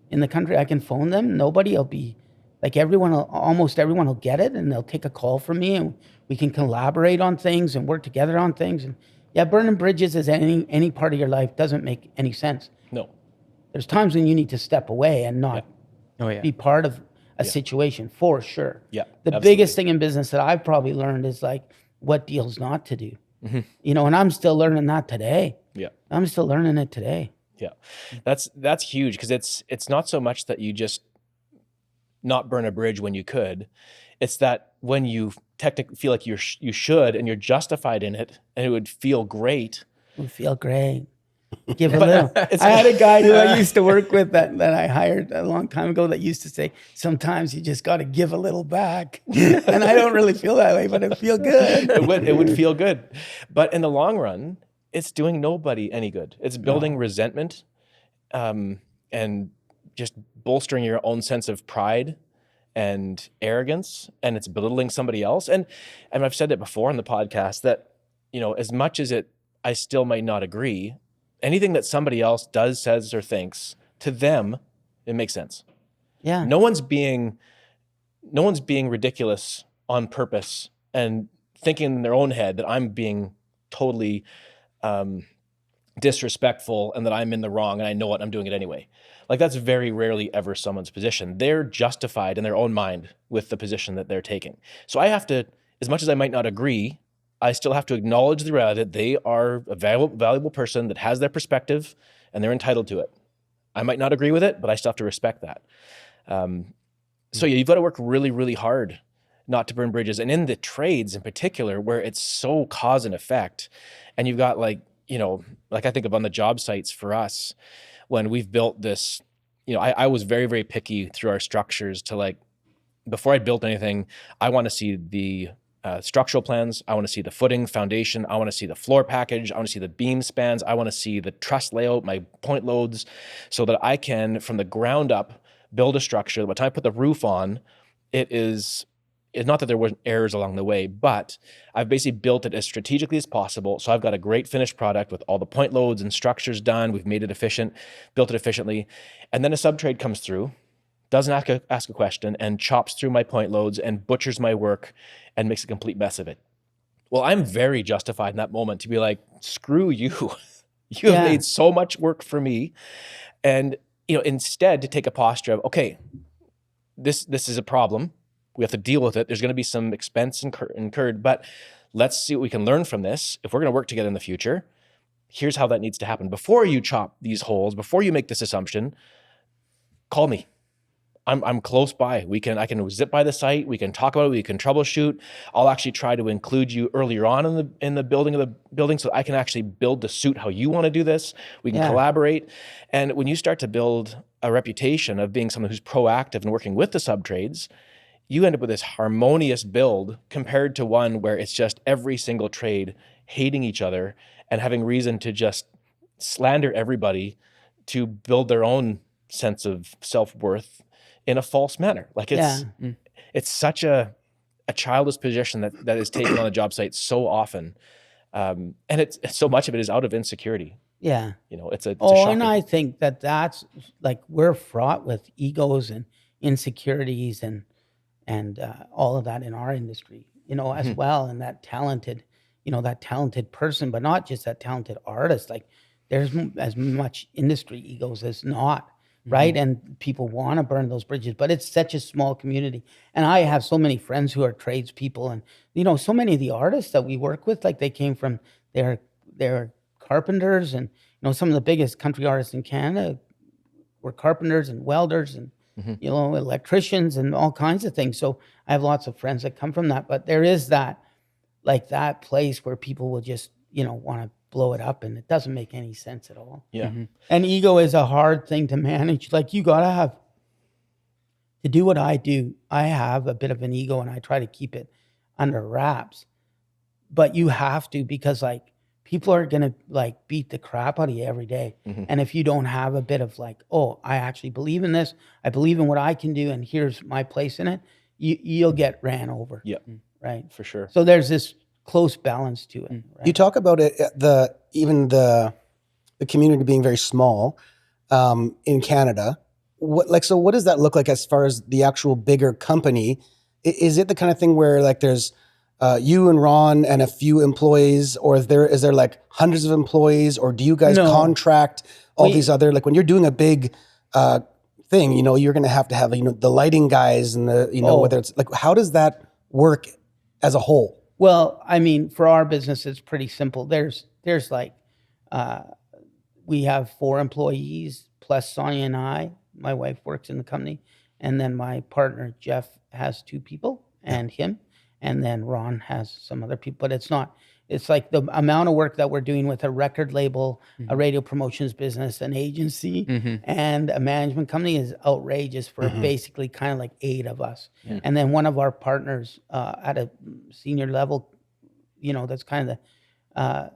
Speaker 1: in the country. I can phone them. Nobody will be like almost everyone will get it, and they'll take a call from me, and we can collaborate on things and work together on things. And burning bridges as any part of your life doesn't make any sense.
Speaker 3: No.
Speaker 1: There's times when you need to step away and not be part of a situation, for sure.
Speaker 3: Yeah,
Speaker 1: the biggest thing in business that I've probably learned is like what deals not to do. And I'm still learning that today.
Speaker 3: Yeah.
Speaker 1: I'm still learning it today.
Speaker 3: Yeah. That's huge, because it's not so much that you just not burn a bridge when you could. It's that when you technically feel like you should, and you're justified in it, and it would feel great.
Speaker 1: It would feel great. Give a little. I had a guy who I used to work with that I hired a long time ago that used to say, sometimes you just got to give a little back. And I don't really feel that way, but it feel good.
Speaker 3: It would feel good. But in the long run, it's doing nobody any good. It's building resentment, and just bolstering your own sense of pride and arrogance, and it's belittling somebody else. And I've said it before on the podcast that, as much as I still might not agree, anything that somebody else does, says, or thinks, to them, it makes sense.
Speaker 1: Yeah.
Speaker 3: No one's being ridiculous on purpose and thinking in their own head that I'm being totally disrespectful and that I'm in the wrong and I know what I'm doing it anyway. Like that's very rarely ever someone's position. They're justified in their own mind with the position that they're taking. So I have to, as much as I might not agree, I still have to acknowledge the reality that they are a valuable person that has their perspective and they're entitled to it. I might not agree with it, but I still have to respect that. So yeah, you've got to work really, really hard not to burn bridges. And in the trades in particular, where it's so cause and effect, and you've got like I think of on the job sites for us, when we've built this, I was very, very picky through our structures to before I built anything, I want to see the structural plans. I want to see the footing, foundation. I want to see the floor package. I want to see the beam spans. I want to see the truss layout, my point loads, so that I can, from the ground up, build a structure. By the time I put the roof on, it's not that there weren't errors along the way, but I've basically built it as strategically as possible. So I've got a great finished product with all the point loads and structures done. We've made it efficient, built it efficiently. And then a subtrade comes through, doesn't ask a question, and chops through my point loads and butchers my work and makes a complete mess of it. Well, I'm very justified in that moment to be like, screw you. You have made so much work for me. And, instead to take a posture of, okay, this is a problem. We have to deal with it. There's going to be some expense incurred, but let's see what we can learn from this. If we're going to work together in the future, here's how that needs to happen. Before you chop these holes, before you make this assumption, call me. I'm close by. I can zip by the site. We can talk about it. We can troubleshoot. I'll actually try to include you earlier on in the building of the building, so I can actually build to suit how you want to do this. We can collaborate. And when you start to build a reputation of being someone who's proactive and working with the subtrades, you end up with this harmonious build compared to one where it's just every single trade hating each other and having reason to just slander everybody to build their own sense of self-worth in a false manner. Like it's such a childish position that is taken on a job site so often. And it's so much of it is out of insecurity.
Speaker 1: Yeah.
Speaker 3: It's a
Speaker 1: and I think that's like, we're fraught with egos and insecurities and all of that in our industry, as well. And that talented person, but not just that talented artist. Like, there's as much industry egos as not. Right. And people want to burn those bridges, but it's such a small community. And I have so many friends who are tradespeople, and, so many of the artists that we work with, like, they came from, they're carpenters, and, some of the biggest country artists in Canada were carpenters and welders and, electricians and all kinds of things. So I have lots of friends that come from that, but there is that place where people will just, want to blow it up, and it doesn't make any sense at all.
Speaker 3: Yeah.
Speaker 1: And ego is a hard thing to manage. Like, you gotta have to do what I do. I have a bit of an ego, and I try to keep it under wraps. But you have to, because people are gonna beat the crap out of you every day. And if you don't have a bit of oh, I actually believe in this, I believe in what I can do, and here's my place in it, you'll get ran over.
Speaker 3: Yeah.
Speaker 1: Right.
Speaker 3: For sure.
Speaker 1: So there's this close balance to it. Right?
Speaker 2: You talk about it, even the community being very small in Canada. What does that look like as far as the actual bigger company? Is it the kind of thing where there's you and Ron and a few employees, or is there hundreds of employees, or do you guys contract all these other, when you're doing a big thing, you're going to have the lighting guys and whether it's how does that work as a whole?
Speaker 1: Well, I mean, for our business, it's pretty simple. There's we have 4 employees plus Sonia and I. My wife works in the company, and then my partner Jeff has 2 people, and him, and then Ron has some other people. But it's not. It's the amount of work that we're doing with a record label, a radio promotions business, an agency, and a management company is outrageous for basically kind of 8 of us. Yeah. And then one of our partners at a senior level, that's kind of the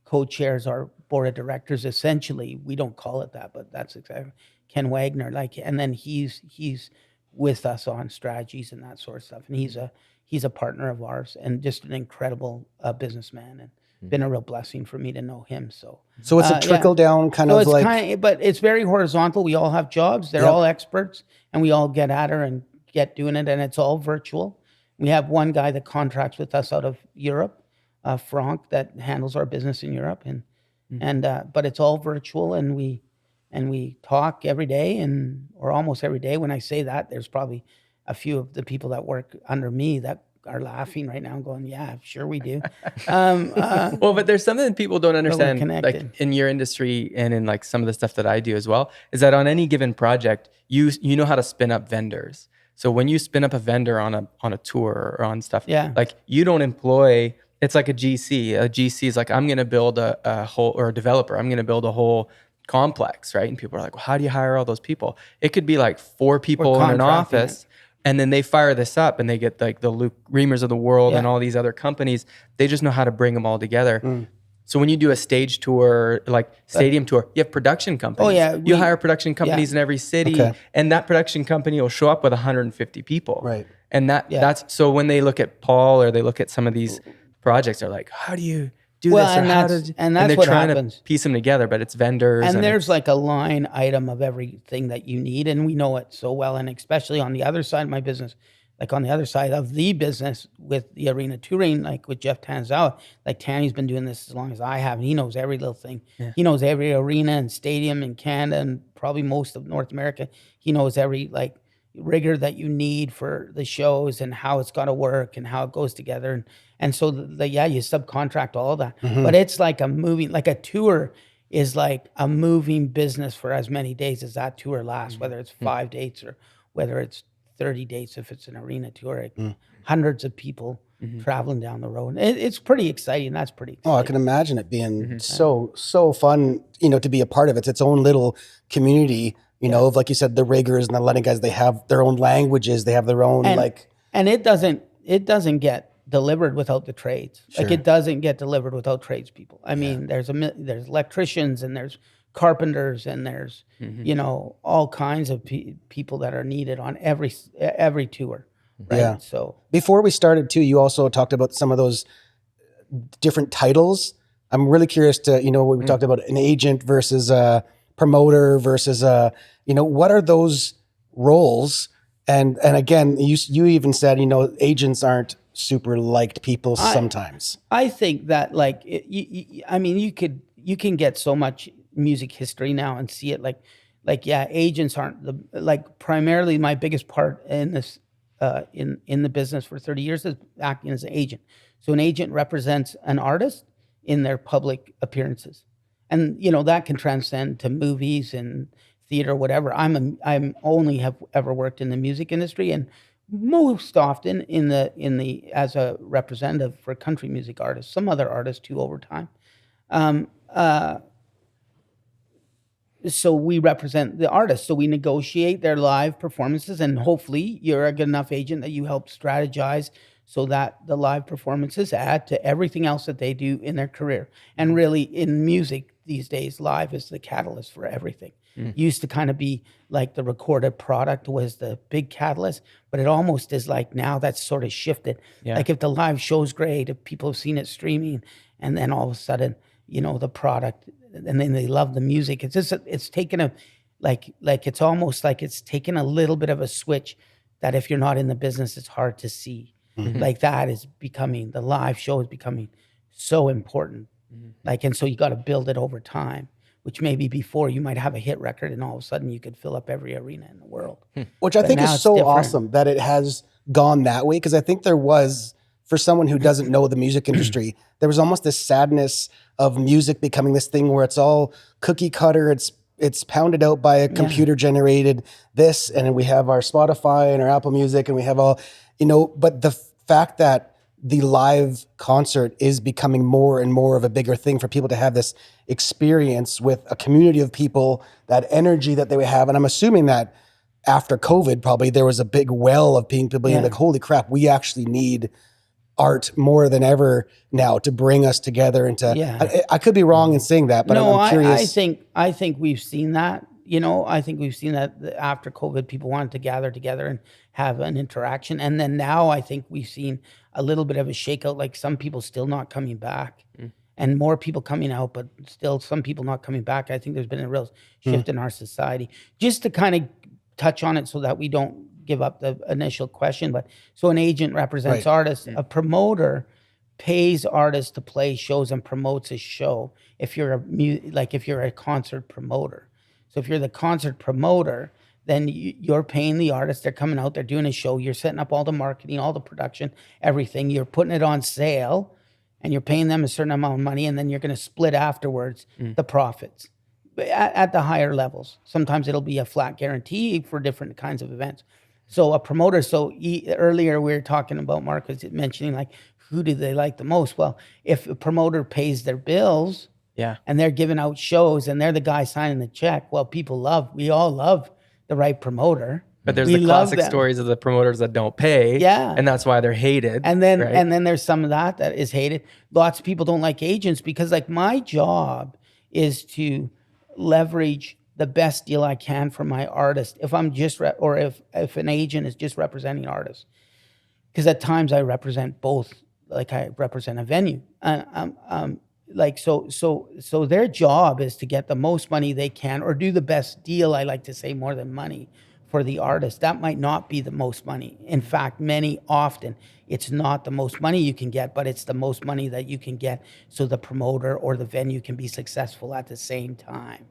Speaker 1: co-chairs our board of directors. Essentially, we don't call it that, but that's exactly Ken Wagner. And then he's with us on strategies and that sort of stuff. And he's a partner of ours, and just an incredible businessman, and been a real blessing for me to know him. So
Speaker 2: it's a trickle down kind of
Speaker 1: but it's very horizontal. We all have jobs. They're all experts, and we all get at her and get doing it. And it's all virtual. We have one guy that contracts with us out of Europe, Frank, that handles our business in Europe. But it's all virtual, and we talk every day, or almost every day. When I say that, there's probably a few of the people that work under me that are laughing right now and going, yeah, sure we do.
Speaker 4: Well, but there's something that people don't understand, in your industry and in some of the stuff that I do as well, is that on any given project, you know how to spin up vendors. So when you spin up a vendor on a tour or on stuff, you don't employ, it's like a GC. A GC is I'm going to build a whole, or a developer, I'm going to build a whole complex, right? And people are well, how do you hire all those people? It could be 4 people in an office. And then they fire this up, and they get the Luke Reamers of the world and all these other companies. They just know how to bring them all together. So when you do a stage tour, stadium tour, you have production companies. Oh yeah, you hire production companies in every city, and that production company will show up with 150 people.
Speaker 2: Right.
Speaker 4: And that's so when they look at Paul, or they look at some of these projects, they're how do you do this?
Speaker 1: And that's
Speaker 4: they're
Speaker 1: what
Speaker 4: trying
Speaker 1: happens.
Speaker 4: to piece them together, but it's vendors.
Speaker 1: And there's a line item of everything that you need, and we know it so well. And especially on the other side of my business, on the other side of the business with the arena touring, with Jeff Tanzawa, Tanny's been doing this as long as I have, and he knows every little thing. Yeah. He knows every arena and stadium in Canada, and probably most of North America. He knows every rigor that you need for the shows and how it's got to work and how it goes together. And so yeah, you subcontract all of that, but it's like a tour is like a moving business for as many days as that tour lasts, whether it's 5 dates or whether it's 30 dates if it's an arena tour. Hundreds of people traveling down the road. It's pretty exciting. That's pretty exciting.
Speaker 2: Oh, I can imagine it being so fun, to be a part of it. It's its own little community, of, like you said, the riggers and the lighting guys. They have their own languages. They have their own
Speaker 1: and it doesn't get delivered without the trades. Like it doesn't get delivered without tradespeople. I mean, there's electricians and there's carpenters and there's all kinds of people that are needed on every tour. Right.
Speaker 2: Yeah.
Speaker 1: So
Speaker 2: before we started too, you also talked about some of those different titles. I'm really curious to, we talked about an agent versus a promoter versus what are those roles? And again, you even said, agents aren't super liked people sometimes.
Speaker 1: I think that you can get so much music history now and see it agents aren't primarily my biggest part in this in the business for 30 years is acting as an agent. So an agent represents an artist in their public appearances. And that can transcend to movies and theater, whatever. I'm only have ever worked in the music industry, and most often in the as a representative for country music artists, some other artists too over time. So we represent the artists. So we negotiate their live performances, and hopefully you're a good enough agent that you help strategize so that the live performances add to everything else that they do in their career. And really, in music these days, live is the catalyst for everything. Used to kind of be like the recorded product was the big catalyst, but it almost is like now that's sort of shifted. Yeah. Like if the live show's great, if people have seen it streaming, and then all of a sudden, the product, and then they love the music. It's just, it's taken it's almost like it's taken a little bit of a switch that if you're not in the business, it's hard to see. Like that is becoming, the live show is becoming so important. And so you got to build it over time, which maybe before you might have a hit record and all of a sudden you could fill up every arena in the world.
Speaker 2: Which I think is so awesome that it has gone that way. Because I think there was, for someone who doesn't know the music industry, there was almost this sadness of music becoming this thing where it's all cookie cutter. It's pounded out by a computer generated this, and then we have our Spotify and our Apple Music, and we have all, but the fact that the live concert is becoming more and more of a bigger thing for people to have this experience with a community of people, that energy that they would have. And I'm assuming that after COVID, probably there was a big well of people being like, holy crap, we actually need art more than ever now to bring us together into, I could be wrong in saying that, but I'm curious.
Speaker 1: I think we've seen that, I think we've seen that after COVID, people wanted to gather together and have an interaction. And then now I think we've seen a little bit of a shakeout, like some people still not coming back and more people coming out, but still some people not coming back. I think there's been a real shift in our society. Just to kind of touch on it so that we don't give up the initial question, but so an agent represents artists. A promoter pays artists to play shows and promotes a show. If you're a concert promoter, so if you're the concert promoter, then you're paying the artists. They're coming out, they're doing a show. You're setting up all the marketing, all the production, everything. You're putting it on sale, and you're paying them a certain amount of money, and then you're going to split afterwards the profits at the higher levels. Sometimes it'll be a flat guarantee for different kinds of events. So a promoter, earlier we were talking about, Mark was mentioning like, who do they like the most? Well, if a promoter pays their bills and they're giving out shows and they're the guy signing the check, well, we all love the right promoter.
Speaker 4: But there's the classic stories of the promoters that don't pay. And that's why they're hated.
Speaker 1: And then there's some of that is hated. Lots of people don't like agents because like my job is to leverage the best deal I can for my artist. If I'm just, or if an agent is just representing artists, because at times I represent both, like I represent a venue. So their job is to get the most money they can or do the best deal. I like to say more than money for the artist. That might not be the most money. In fact, many often it's not the most money you can get, but it's the most money that you can get so the promoter or the venue can be successful at the same time.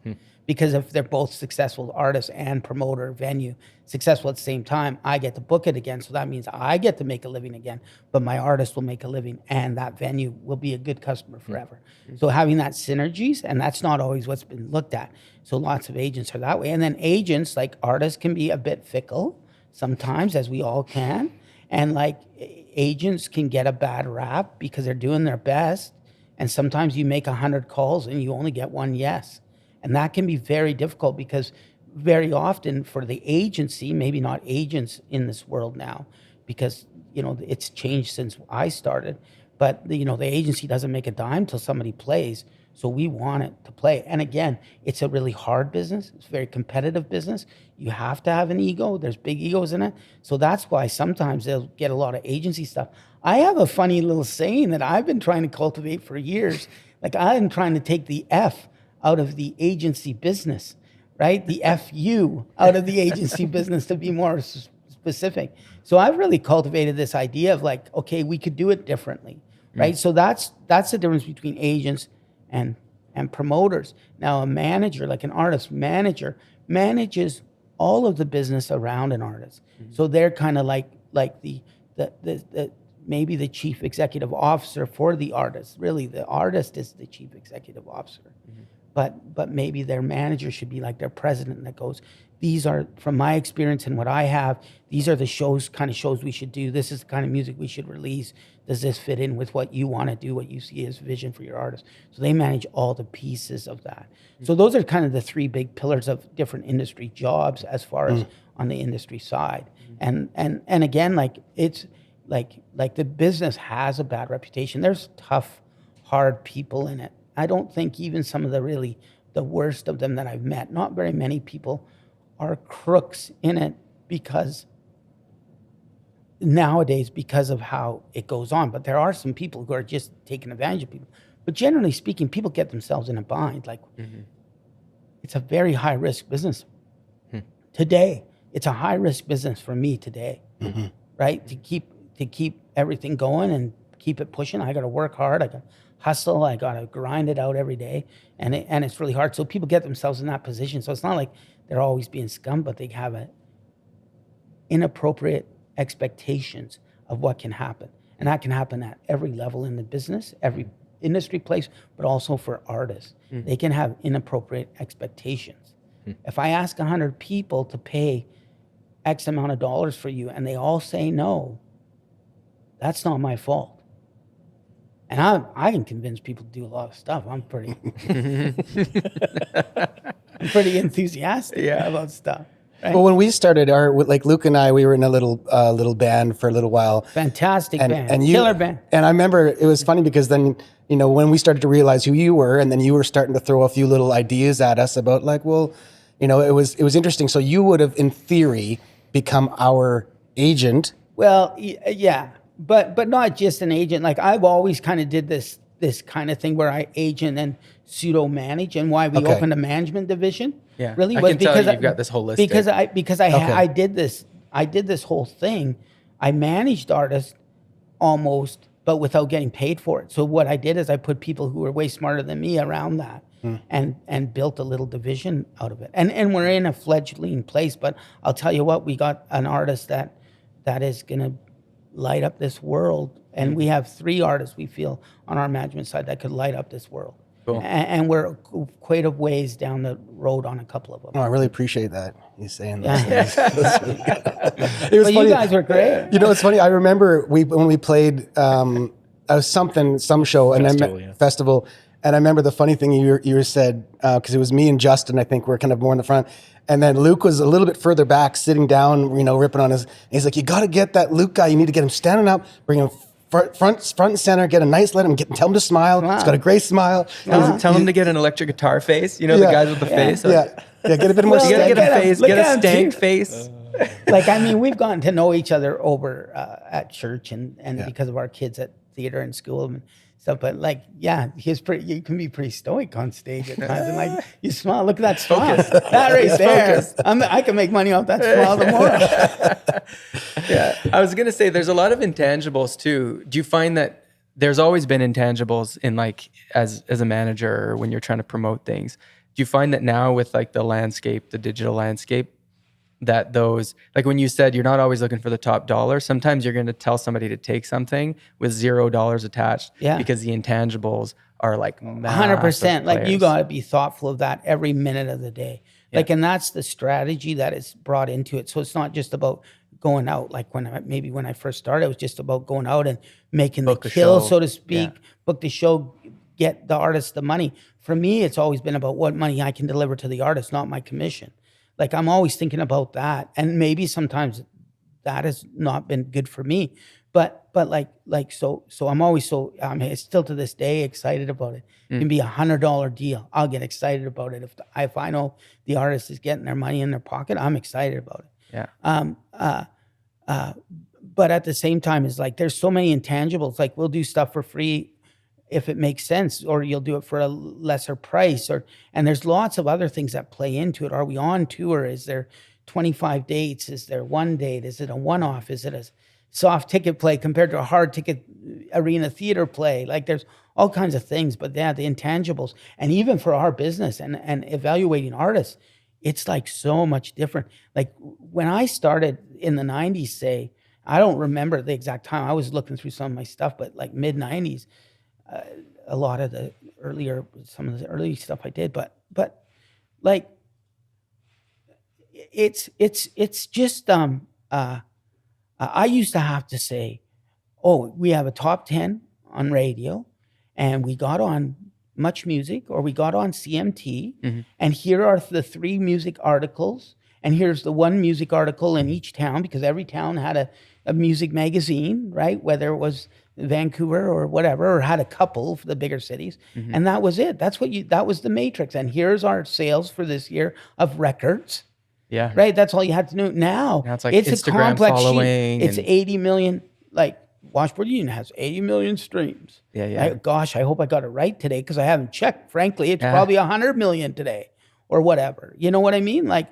Speaker 1: Because if they're both successful, artist and promoter, venue, successful at the same time, I get to book it again. So that means I get to make a living again, but my artist will make a living and that venue will be a good customer forever. So having that synergies, and that's not always what's been looked at. So lots of agents are that way. And then agents, like artists, can be a bit fickle sometimes, as we all can. And like agents can get a bad rap because they're doing their best. And sometimes you make 100 calls and you only get one yes. And that can be very difficult because very often for the agency, maybe not agents in this world now, because, you know, it's changed since I started, but, you know, the agency doesn't make a dime till somebody plays. So we want it to play. And again, it's a really hard business. It's a very competitive business. You have to have an ego. There's big egos in it. So that's why sometimes they'll get a lot of agency stuff. I have a funny little saying that I've been trying to cultivate for years. Like I'm trying to take the F out of the agency business, right? The FU out of the agency business, to be more specific. So I've really cultivated this idea of like, okay, we could do it differently, right? So that's the difference between agents and promoters. Now a manager, like an artist manager, manages all of the business around an artist. So they're kind of like the maybe the chief executive officer for the artist. Really, the artist is the chief executive officer. But maybe their manager should be like their president that goes, these are, from my experience and what I have, these are the kind of shows we should do. This is the kind of music we should release. Does this fit in with what you want to do, what you see as vision for your artist? So they manage all the pieces of that. So those are kind of the three big pillars of different industry jobs as far as on the industry side. And again, like it's like the business has a bad reputation. There's tough, hard people in it. I don't think even some of the worst of them that I've met, not very many people are crooks in it because nowadays, because of how it goes on. But there are some people who are just taking advantage of people. But generally speaking, people get themselves in a bind. Like it's a very high risk business. Today, it's a high risk business for me today, right? To keep everything going and keep it pushing. I got to work hard. I got to hustle. I got to grind it out every day. And it's really hard. So people get themselves in that position. So it's not like they're always being scum, but they have inappropriate expectations of what can happen. And that can happen at every level in the business, every industry place, but also for artists. They can have inappropriate expectations. If I ask 100 people to pay X amount of dollars for you and they all say no, that's not my fault. And I can convince people to do a lot of stuff. I'm pretty enthusiastic about stuff. Right?
Speaker 2: Well, when we started like Luke and I, we were in a little band for a little while.
Speaker 1: Fantastic band,
Speaker 2: and
Speaker 1: killer band.
Speaker 2: And I remember it was funny because then, you know, when we started to realize who you were, and then you were starting to throw a few little ideas at us about like, well, you know, it was interesting. So you would have, in theory, become our agent.
Speaker 1: Well, yeah. But not just an agent. Like I've always kind of did this kind of thing where I agent and pseudo manage, and why we opened a management division.
Speaker 4: Yeah,
Speaker 1: really
Speaker 4: I
Speaker 1: was
Speaker 4: can
Speaker 1: because
Speaker 4: tell you've got this holistic.
Speaker 1: Because I did this whole thing. I managed artists almost, but without getting paid for it. So what I did is I put people who were way smarter than me around that, and built a little division out of it. And we're in a fledgling place. But I'll tell you what, we got an artist that is gonna light up this world, and we have 3 artists we feel on our management side that could light up this world. Cool. And we're quite a ways down the road on a couple of them.
Speaker 2: Oh, I really appreciate that you saying
Speaker 1: that.
Speaker 2: It was funny.
Speaker 1: You guys were great.
Speaker 2: You know, it's funny. I remember when we played some show and festival, and I remember the funny thing you said, because it was me and Justin, I think, were kind of more in the front. And then Luke was a little bit further back, sitting down, you know, ripping on his. And he's like, "You got to get that Luke guy. You need to get him standing up, bring him front and center, get a nice, tell him to smile. Wow. He's got a great smile.
Speaker 4: Tell him to get an electric guitar face. You know, the guys with the face.
Speaker 2: Yeah, get a bit more.
Speaker 4: You gotta get a face, get a stank face.
Speaker 1: Like, I mean, we've gotten to know each other over at church and because of our kids at theater and school. And stuff. But like, yeah, you can be pretty stoic on stage at times. And like, you smile, look at that smile. That right there. I can make money off that smile tomorrow.
Speaker 4: Yeah. I was going to say there's a lot of intangibles too. Do you find that there's always been intangibles in like, as a manager or when you're trying to promote things? Do you find that now with like the landscape, the digital landscape, that those, like when you said you're not always looking for the top dollar, sometimes you're going to tell somebody to take something with $0 attached because the intangibles are like
Speaker 1: 100%. Like you
Speaker 4: players.
Speaker 1: got to be thoughtful of that every minute of the day. Like, and that's the strategy that is brought into it. So it's not just about going out. Like when I first started, it was just about going out and making the kill, so to speak, book the show, get the artist the money. For me, it's always been about what money I can deliver to the artist, not my commission. Like I'm always thinking about that, and maybe sometimes that has not been good for me, but so I'm always still to this day excited about it. It can be $100 deal. I'll get excited about it if I know the artist is getting their money in their pocket. I'm excited about it.
Speaker 4: Yeah.
Speaker 1: But at the same time, it's like there's so many intangibles. Like we'll do stuff for free if it makes sense, or you'll do it for a lesser price, and there's lots of other things that play into it. Are we on tour? Is there 25 dates? Is there one date? Is it a one-off? Is it a soft ticket play compared to a hard ticket arena theater play? Like there's all kinds of things, but yeah, the intangibles, and even for our business and evaluating artists, it's like so much different. Like when I started in the 90s, say, I don't remember the exact time. I was looking through some of my stuff, but like mid 90s, a lot of some of the early stuff I did, but like it's just I used to have to say, oh, we have a top 10 on radio, and we got on Much Music, or we got on CMT, and here are the 3 music articles, and here's the 1 music article in each town, because every town had a music magazine, right? Whether it was Vancouver or whatever, or had a couple for the bigger cities. And that was it. That was the matrix. And here's our sales for this year of records.
Speaker 4: Yeah.
Speaker 1: Right. That's all you had to know. Now
Speaker 4: it's like
Speaker 1: it's
Speaker 4: Instagram
Speaker 1: a complex
Speaker 4: following.
Speaker 1: sheet. It's 80 million, like Washboard Union has 80 million streams.
Speaker 4: Yeah.
Speaker 1: Gosh, I hope I got it right today, because I haven't checked. Frankly, it's probably 100 million today or whatever. You know what I mean? Like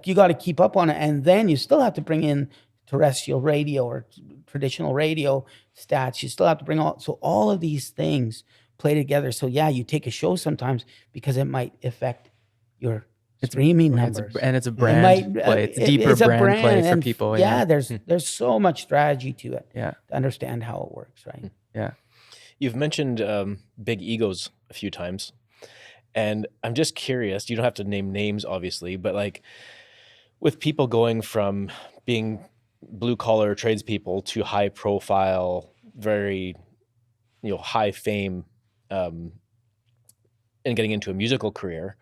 Speaker 1: you got to keep up on it. And then you still have to bring in terrestrial radio or traditional radio stats. You still have to bring all of these things play together. So yeah, you take a show sometimes because it might affect your streaming numbers.
Speaker 4: It's a brand play. It's a deeper brand play for people.
Speaker 1: Yeah, there's so much strategy to it.
Speaker 4: Yeah.
Speaker 1: To understand how it works, right?
Speaker 4: Yeah.
Speaker 3: You've mentioned big egos a few times, and I'm just curious. You don't have to name names, obviously, but like with people going from being blue collar tradespeople to high profile, very high fame, and getting into a musical career,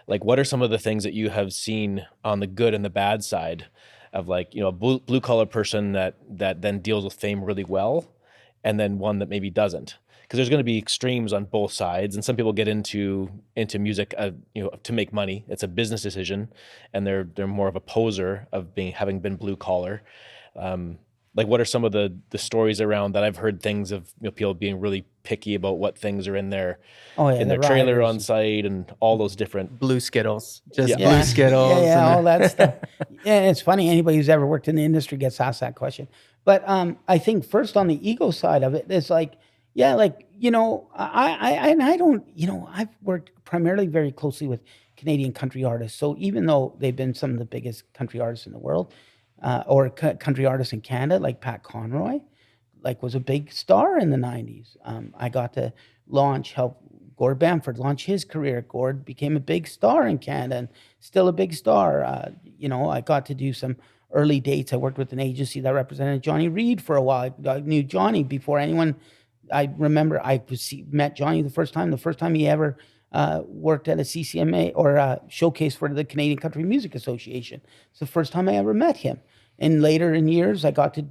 Speaker 3: like what are some of the things that you have seen on the good and the bad side of like a blue collar person that then deals with fame really well, and then one that maybe doesn't? Because there's going to be extremes on both sides, and some people get into music, to make money. It's a business decision, and they're more of a poser of having been blue collar. Like, what are some of the stories around that? I've heard things of people being really picky about what things are in their trailer on site, and all those different
Speaker 4: blue Skittles, blue Skittles,
Speaker 1: all that stuff. Yeah, it's funny. Anybody who's ever worked in the industry gets asked that question. But I think first on the ego side of it, it's like, I've worked primarily very closely with Canadian country artists. So even though they've been some of the biggest country artists in the world, or country artists in Canada, like Pat Conroy, was a big star in the 90s. I got to help Gord Bamford launch his career. Gord became a big star in Canada, and still a big star. I got to do some early dates. I worked with an agency that represented Johnny Reed for a while. I knew Johnny before anyone. I remember met Johnny the first time he ever worked at a CCMA or a showcase for the Canadian Country Music Association. It's the first time I ever met him. And later in years, I got to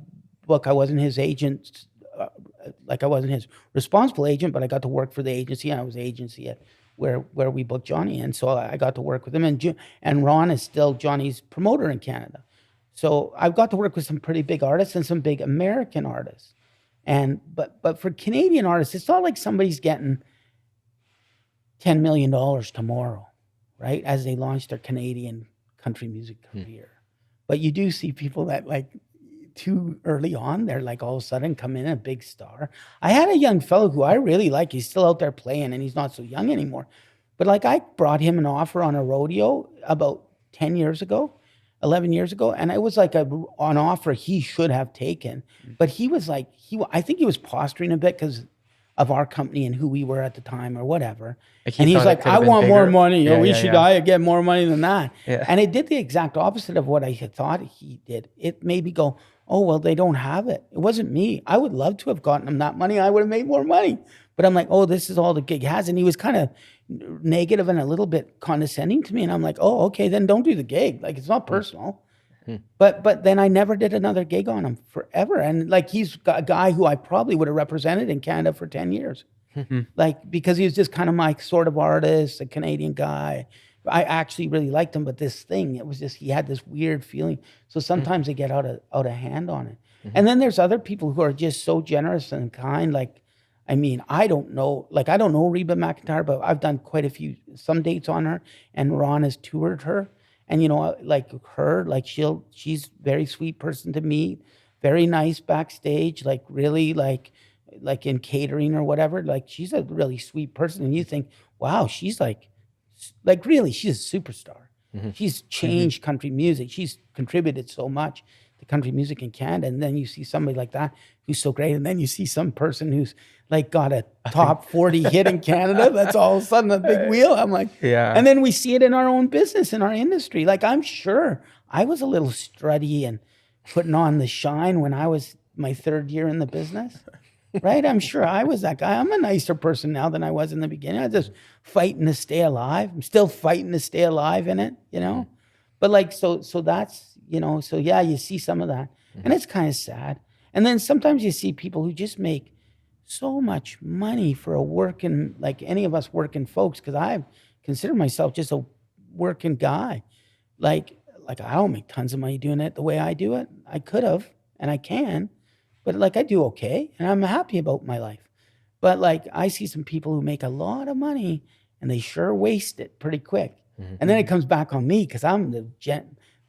Speaker 1: book. I wasn't his agent, I wasn't his responsible agent, but I got to work for the agency, and I was the agency at where we booked Johnny. And so I got to work with him. And Ron is still Johnny's promoter in Canada. So I've got to work with some pretty big artists and some big American artists. But for Canadian artists, it's not like somebody's getting $10 million tomorrow, right? As they launch their Canadian country music career. But you do see people that like too early on, they're like all of a sudden come in a big star. I had a young fellow who I really like. He's still out there playing and he's not so young anymore. But like I brought him an offer on a rodeo about 10 years ago, 11 years ago. And it was like an offer he should have taken. But he was like, I think he was posturing a bit because of our company and who we were at the time or whatever.
Speaker 4: Like
Speaker 1: And he's like, I want more money.
Speaker 4: Yeah,
Speaker 1: we
Speaker 4: yeah,
Speaker 1: should
Speaker 4: yeah.
Speaker 1: I get more money than that.
Speaker 4: Yeah.
Speaker 1: And it did the exact opposite of what I had thought he did. It made me go, oh, well, they don't have it. It wasn't me. I would love to have gotten him that money. I would have made more money. But I'm like, oh, this is all the gig has. And he was kind of negative and a little bit condescending to me. And I'm like, oh, okay, then don't do the gig. Like, it's not personal. But then I never did another gig on him forever. And like, he's a guy who I probably would have represented in Canada for 10 years. Like, because he was just kind of my sort of artist, a Canadian guy. I actually really liked him, but this thing, it was just, he had this weird feeling. So sometimes they get out of hand on it. And then there's other people who are just so generous and kind. Like, I mean, I don't know Reba McEntire, but I've done quite a few, some dates on her, and Ron has toured her. And, you know, like her, like she's a very sweet person to meet, very nice backstage, like really like in catering or whatever. Like, she's a really sweet person. And you think, wow, she's like really, she's a superstar. She's changed country music. She's contributed so much to country music in Canada. And then you see somebody like that who's so great. And then you see some person who's like got a top 40 hit in Canada. That's all of a sudden a big wheel. I'm like,
Speaker 4: Yeah.
Speaker 1: And then we see it in our own business, in our industry. Like, I'm sure I was a little strutty and putting on the shine when I was my third year in the business. Right? I'm sure I was that guy. I'm a nicer person now than I was in the beginning. I was just fighting to stay alive. I'm still fighting to stay alive in it, you know? But like, so that's, you know, so yeah, you see some of that. And it's kind of sad. And then sometimes you see people who just make so much money for a working, like any of us working folks, because I consider myself just a working guy. Like I don't make tons of money doing it the way I do it. I could have, and I can. But like, I do okay, and I'm happy about my life. But like, I see some people who make a lot of money and they sure waste it pretty quick. And then it comes back on me because I'm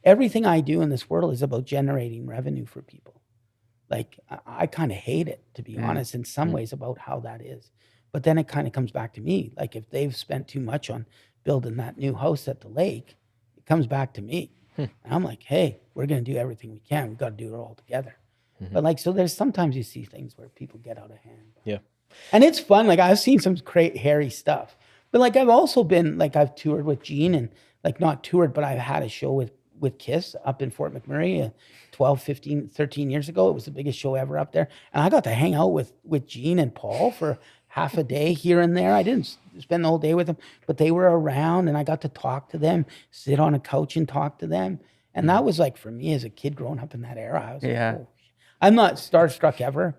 Speaker 1: everything I do in this world is about generating revenue for people. Like, I kind of hate it, to be honest, in some ways about how that is. But then it kind of comes back to me. Like, if they've spent too much on building that new house at the lake, it comes back to me. And I'm like, hey, we're going to do everything we can. We've got to do it all together. But like, so there's sometimes you see things where people get out of hand.
Speaker 3: Yeah.
Speaker 1: And it's fun. Like, I've seen some great hairy stuff. But like, I've also been, like, I've toured with Gene, and like, not toured, but I've had a show with Kiss up in Fort McMurray 12, 15, 13 years ago. It was the biggest show ever up there. And I got to hang out with Gene and Paul for half a day here and there. I didn't spend the whole day with them, but they were around and I got to talk to them, sit on a couch and talk to them. And that was like, for me as a kid growing up in that era, I was like, oh, I'm not starstruck ever,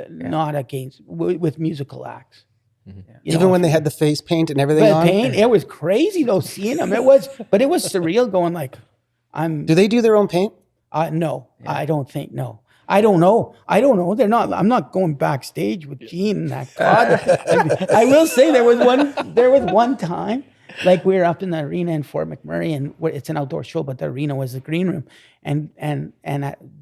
Speaker 1: not against, with musical acts.
Speaker 2: Even when they had the face paint and everything on?
Speaker 1: It was crazy though, seeing them. It was surreal going like,
Speaker 2: Do they do their own paint?
Speaker 1: No, I don't think, no. I don't know. They're not, I'm not going backstage with Gene and that. God. I will say there was one time, like, we were up in the arena in Fort McMurray, and it's an outdoor show, but the arena was the green room. And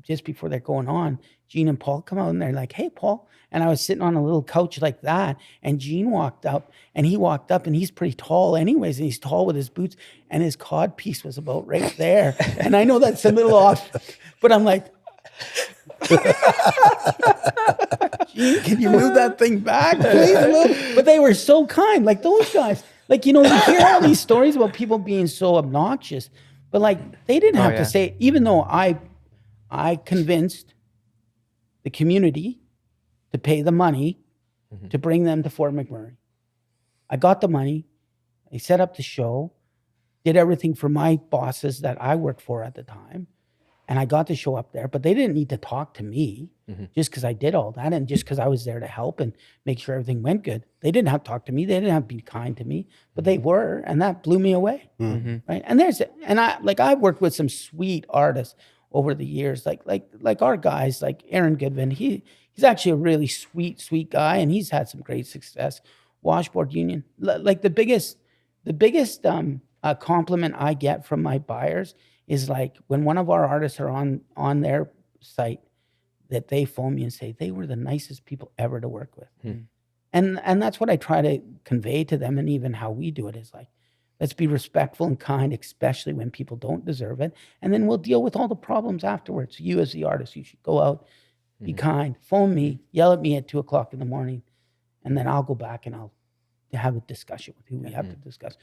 Speaker 1: just before they're going on, Gene and Paul come out and they're like, hey, Paul. And I was sitting on a little couch like that. And Gene walked up, and he's pretty tall anyways. And he's tall with his boots, and his cod piece was about right there. And I know that's a little off, but I'm like, Gene, can you move that thing back, please? But they were so kind, like those guys. Like, you know, you hear all these stories about people being so obnoxious, but like, they didn't have to say it, even though I convinced the community to pay the money to bring them to Fort McMurray. I got the money. I set up the show, did everything for my bosses that I worked for at the time. And I got to show up there, but they didn't need to talk to me just because I did all that and just because I was there to help and make sure everything went good. They didn't have to talk to me. They didn't have to be kind to me, but they were, and that blew me away. Right? And I've worked with some sweet artists over the years, like our guys, like Aaron Goodwin. He's actually a really sweet guy, and he's had some great success. Washboard Union, like the biggest compliment I get from my buyers is like when one of our artists are on their site, that they phone me and say they were the nicest people ever to work with. And that's what I try to convey to them, and even how we do it is like, let's be respectful and kind, especially when people don't deserve it, and then we'll deal with all the problems afterwards. You as the artist, you should go out, be kind, phone me, yell at me at 2:00 in the morning, and then I'll go back and I'll have a discussion with who we have to discuss.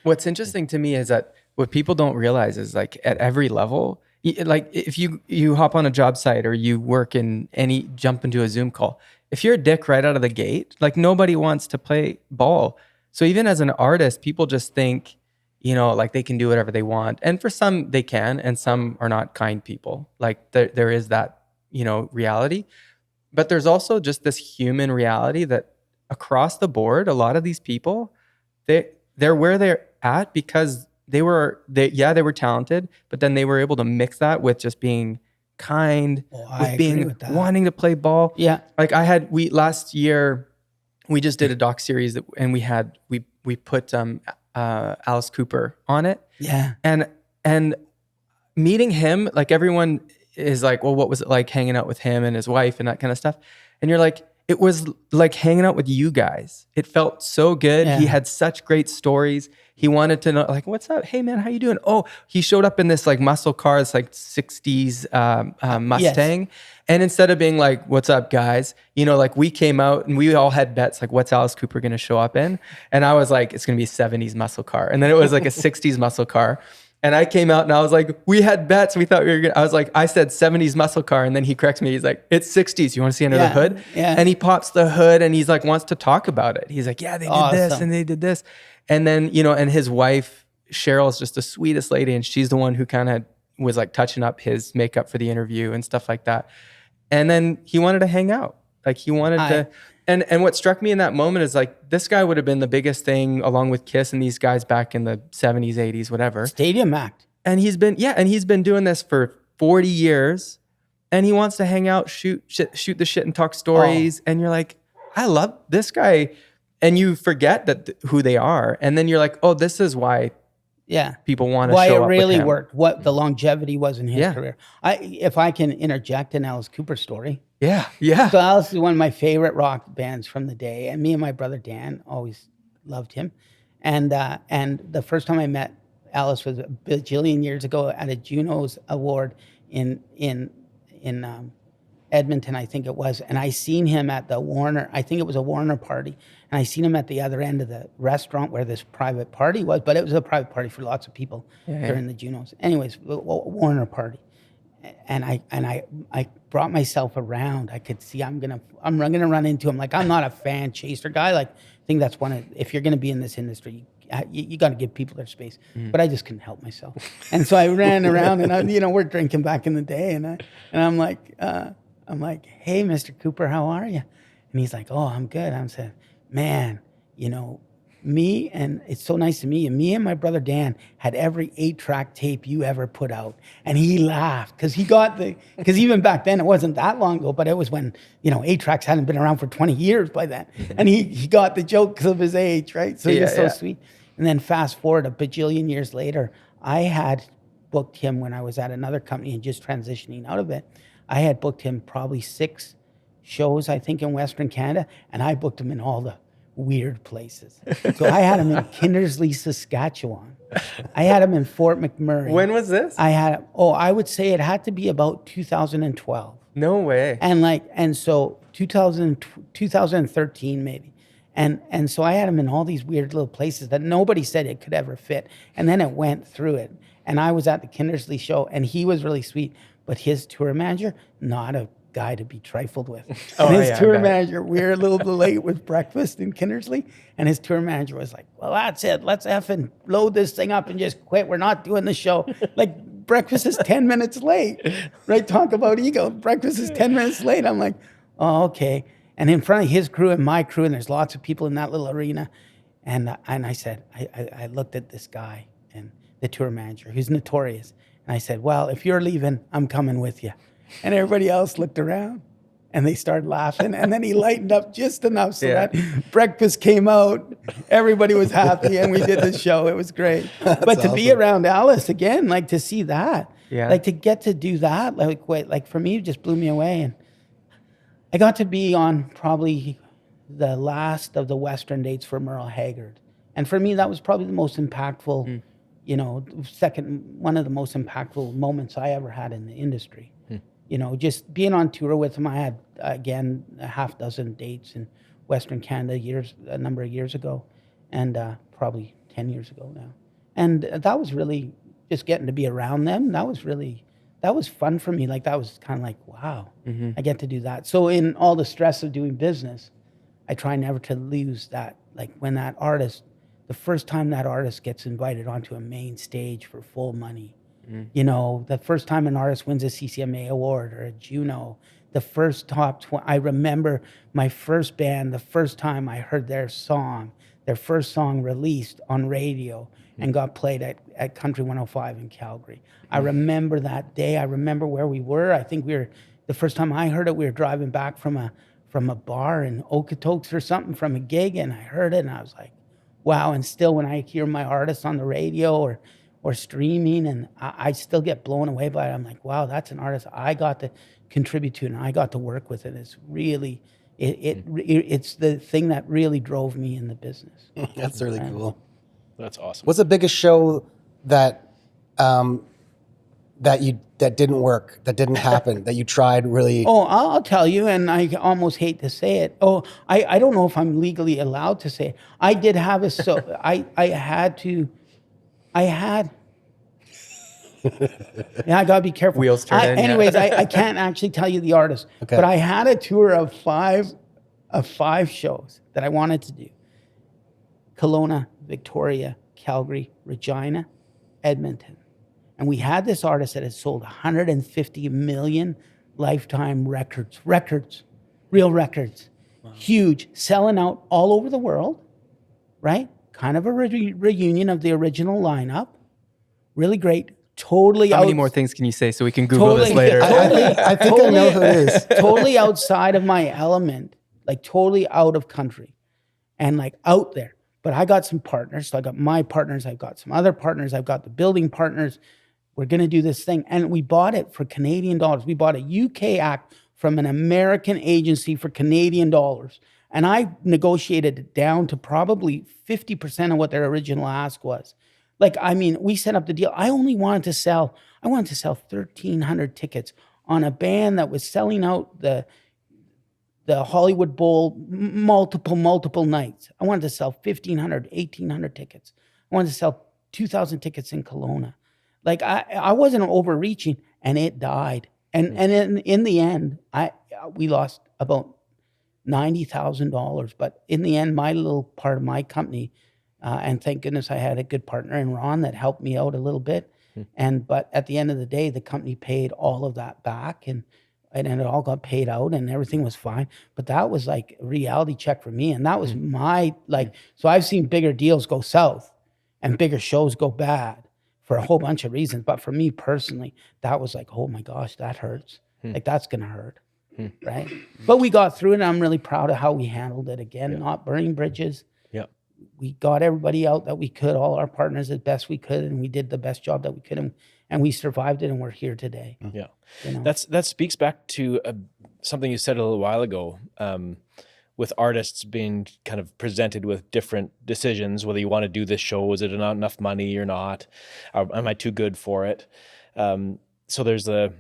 Speaker 4: What's interesting to me is that what people don't realize is like at every level, like if you hop on a job site or you work in jump into a Zoom call, if you're a dick right out of the gate, like nobody wants to play ball. So even as an artist, people just think, like they can do whatever they want. And for some they can, and some are not kind people. Like there is that, reality. But there's also just this human reality that across the board, a lot of these people, they're where they're at because they were talented, but then they were able to mix that with just being kind, with being wanting to play ball.
Speaker 1: Yeah.
Speaker 4: Like last year, we just did a doc series and we put Alice Cooper on it.
Speaker 1: Yeah.
Speaker 4: And meeting him, like everyone is like, well, what was it like hanging out with him and his wife and that kind of stuff? And you're like, it was like hanging out with you guys. It felt so good.
Speaker 1: Yeah.
Speaker 4: He had such great stories. He wanted to know, like, what's up? Hey, man, how you doing? Oh, he showed up in this like muscle car, this like 60s Mustang.
Speaker 1: Yes.
Speaker 4: And instead of being like, what's up, guys? Like we came out and we all had bets, like, what's Alice Cooper going to show up in? And I was like, it's going to be a 70s muscle car. And then it was like a 60s muscle car. And I came out and I was like, we had bets. We thought we were going to, I was like, I said 70s muscle car. And then he corrects me. He's like, it's 60s. You want to see under the hood?
Speaker 1: Yeah.
Speaker 4: And he pops the hood and he's like, wants to talk about it. He's like, yeah, they did this and they did this. And then, and his wife, Cheryl, is just the sweetest lady. And she's the one who kind of was like touching up his makeup for the interview and stuff like that. And then he wanted to hang out. Like he wanted to. And what struck me in that moment is like, this guy would have been the biggest thing along with Kiss and these guys back in the 70s, 80s, whatever.
Speaker 1: Stadium act.
Speaker 4: And he's been doing this for 40 years and he wants to hang out, shoot the shit and talk stories. And you're like, I love this guy. And you forget that who they are. And then you're like, oh, this is why people want to show up
Speaker 1: Why it
Speaker 4: with
Speaker 1: really
Speaker 4: him.
Speaker 1: worked, what the longevity was in his career. If I can interject an Alice Cooper story.
Speaker 4: Yeah.
Speaker 1: So Alice is one of my favorite rock bands from the day, and me and my brother Dan always loved him. And the first time I met Alice was a bajillion years ago at a Juno's Award in Edmonton, I think it was. And I seen him at the Warner, I think it was a Warner party. And I seen him at the other end of the restaurant where this private party was, but it was a private party for lots of people during the Junos. Anyways, Warner party. And I brought myself around. I could see I'm gonna run into him. Like, I'm not a fan chaser guy. Like, I think that's if you're gonna be in this industry, you got to give people their space. But I just couldn't help myself. And so I ran around, and we're drinking back in the day, and I'm like, hey, Mr. Cooper, how are you? And he's like, oh, I'm good. I'm saying, man, me, and it's so nice to meet you. Me and my brother Dan had every 8-track tape you ever put out. And he laughed because even back then, it wasn't that long ago, but it was when, 8-tracks hadn't been around for 20 years by then. And he got the joke because of his age, right? So he's so sweet. And then fast forward a bajillion years later, I had booked him when I was at another company and just transitioning out of it. I had booked him probably 6 shows, I think, in Western Canada, and I booked him in all the weird places. So I had him in Kindersley, Saskatchewan. I had him in Fort McMurray.
Speaker 4: When was this?
Speaker 1: I would say it had to be about 2012.
Speaker 4: No way.
Speaker 1: And so 2013 maybe. And so I had him in all these weird little places that nobody said it could ever fit. And then it went through it. And I was at the Kindersley show, and he was really sweet, but his tour manager, not a guy to be trifled with. And his tour manager, we were a little bit late with breakfast in Kindersley, and his tour manager was like, well, that's it. Let's effing load this thing up and just quit. We're not doing the show. Like, breakfast is 10 minutes late, right? Talk about ego. Breakfast is 10 minutes late. I'm like, oh, okay. And in front of his crew and my crew, and there's lots of people in that little arena. And I said, I looked at this guy and the tour manager, who's notorious. And I said, well, if you're leaving, I'm coming with you. And everybody else looked around. And they started laughing, and then he lightened up just enough so
Speaker 4: Yeah.
Speaker 1: that breakfast came out. Everybody was happy, and we did the show. It was great. But to be
Speaker 2: awesome.
Speaker 1: around Alice again, like to see that,
Speaker 4: Yeah.
Speaker 1: like to get to do that, like for me, it just blew me away. And I got to be on probably the last of the Western dates for Merle Haggard. And for me, that was probably the most impactful, you know, one of the most impactful moments I ever had in the industry. You know, just being on tour with him. I had, again, a half dozen dates in Western Canada a number of years ago, and probably 10 years ago now. And that was really just getting to be around them. That was fun for me. Like, that was kind of like, wow, I get to do that. So in all the stress of doing business, I try never to lose that. Like when that artist, the first time that artist gets invited onto a main stage for full money, you know, the first time an artist wins a CCMA award or a Juno, the first I remember my first band, the first time I heard their first song released on radio and got played at Country 105 in Calgary. I remember that day. I remember where we were. I think the first time I heard it, we were driving back from a bar in Okotoks or something, from a gig, and I heard it and I was like, wow. And still when I hear my artists on the radio or streaming, and I still get blown away by it. I'm like, wow, that's an artist I got to contribute to and I got to work with. And it's really, it's the thing that really drove me in the business.
Speaker 2: That's really cool.
Speaker 3: That's awesome.
Speaker 2: What's the biggest show that didn't work, that didn't happen, that you tried really?
Speaker 1: Oh, I'll tell you, and I almost hate to say it. Oh, I don't know if I'm legally allowed to say it. I did have yeah, I gotta be careful.
Speaker 4: Wheels turning, yeah.
Speaker 1: Anyways, I can't actually tell you the artist,
Speaker 2: Okay.
Speaker 1: but I had a tour of five shows that I wanted to do: Kelowna, Victoria, Calgary, Regina, Edmonton. And we had this artist that had sold 150 million lifetime records, real records, huge, selling out all over the world, right? Kind of a reunion of the original lineup. Really great. Totally
Speaker 4: How many more things can you say so we can Google this later?
Speaker 2: I think I know who it is.
Speaker 1: Totally outside of my element, like totally out of country and like out there. But I got some partners. So I got my partners. I've got some other partners. I've got the building partners. We're going to do this thing. And we bought it for Canadian dollars. We bought a UK act from an American agency for Canadian dollars. And I negotiated it down to probably 50% of what their original ask was. Like, I mean, we set up the deal. I wanted to sell 1,300 tickets on a band that was selling out the Hollywood Bowl multiple nights. I wanted to sell 1,500, 1,800 tickets. I wanted to sell 2,000 tickets in Kelowna. Like, I wasn't overreaching, and it died. And in the end, we lost about $90,000. But in the end, my little part of my company, and thank goodness I had a good partner in Ron that helped me out a little bit. But at the end of the day, the company paid all of that back, and it all got paid out, and everything was fine. But that was like a reality check for me, and that was my So I've seen bigger deals go south, and bigger shows go bad for a whole bunch of reasons. But for me personally, that was like, oh my gosh, that hurts. Like, that's gonna hurt, right? But we got through it, and I'm really proud of how we handled it. Again, not burning bridges. We got everybody out that we could, all our partners as best we could, and we did the best job that we could, and we survived it, and we're here today.
Speaker 3: Yeah,
Speaker 1: you know?
Speaker 3: that speaks back to something you said a little while ago, with artists being kind of presented with different decisions, whether you want to do this show, is it not enough money or not? Am I too good for it? So there's the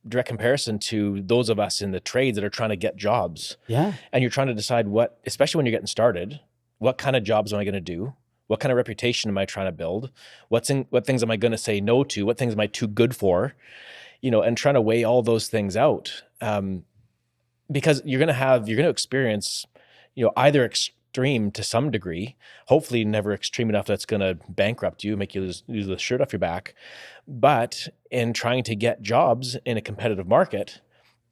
Speaker 3: direct comparison to those of us in the trades that are trying to get jobs.
Speaker 1: Yeah.
Speaker 3: And you're trying to decide what, especially when you're getting started, what kind of jobs am I going to do? What kind of reputation am I trying to build? What things am I going to say no to? What things am I too good for? And trying to weigh all those things out. Because you're going to experience, either extreme to some degree, hopefully never extreme enough that's going to bankrupt you, make you lose the shirt off your back. But in trying to get jobs in a competitive market,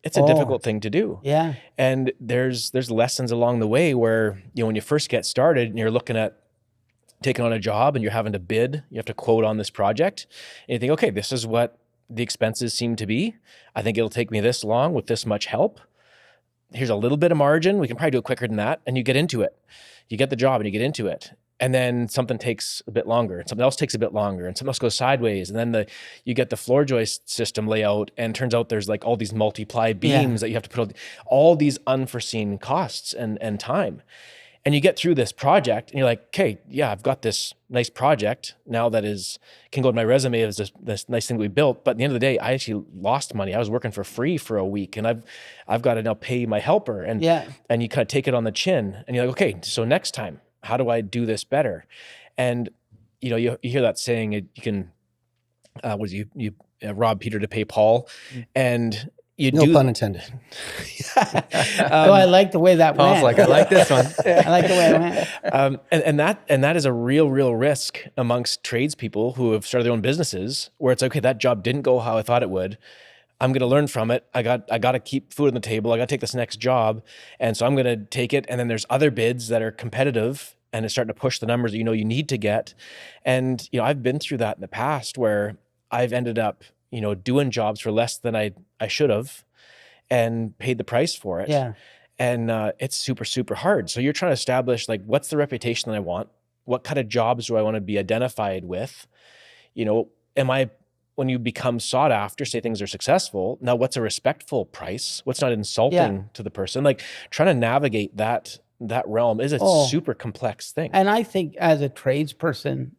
Speaker 3: it's a difficult thing to do.
Speaker 1: Yeah.
Speaker 3: And there's lessons along the way where, when you first get started and you're looking at taking on a job and you're having to bid, you have to quote on this project, and you think, okay, this is what the expenses seem to be. I think it'll take me this long with this much help. Here's a little bit of margin. We can probably do it quicker than that. And you get into it. You get the job and you get into it. And then something takes a bit longer, and something else takes a bit longer, and something else goes sideways. And then you get the floor joist system layout, and turns out there's like all these multiply beams that you have to put all these unforeseen costs and time. And you get through this project and you're like, okay, yeah, I've got this nice project now that can go to my resume as this nice thing we built. But at the end of the day, I actually lost money. I was working for free for a week, and I've got to now pay my helper. And you kind of take it on the chin, and you're like, okay, so next time, how do I do this better? And you hear that saying, you can you rob Peter to pay Paul, and you
Speaker 2: no pun intended.
Speaker 1: I like the way that
Speaker 4: Paul's
Speaker 1: went.
Speaker 4: like, I like this one.
Speaker 1: I like the way it went.
Speaker 3: And that is a real risk amongst tradespeople who have started their own businesses, where it's okay, that job didn't go how I thought it would. I'm going to learn from it. I got to keep food on the table. I got to take this next job. And so I'm going to take it. And then there's other bids that are competitive, and it's starting to push the numbers that you need to get. And, I've been through that in the past where I've ended up, doing jobs for less than I should have, and paid the price for it.
Speaker 1: Yeah. And
Speaker 3: it's super, super hard. So you're trying to establish, like, what's the reputation that I want? What kind of jobs do I want to be identified with? When you become sought after, say things are successful, now what's a respectful price? What's not insulting to the person? Like, trying to navigate that realm is a super complex thing.
Speaker 1: And I think as a tradesperson,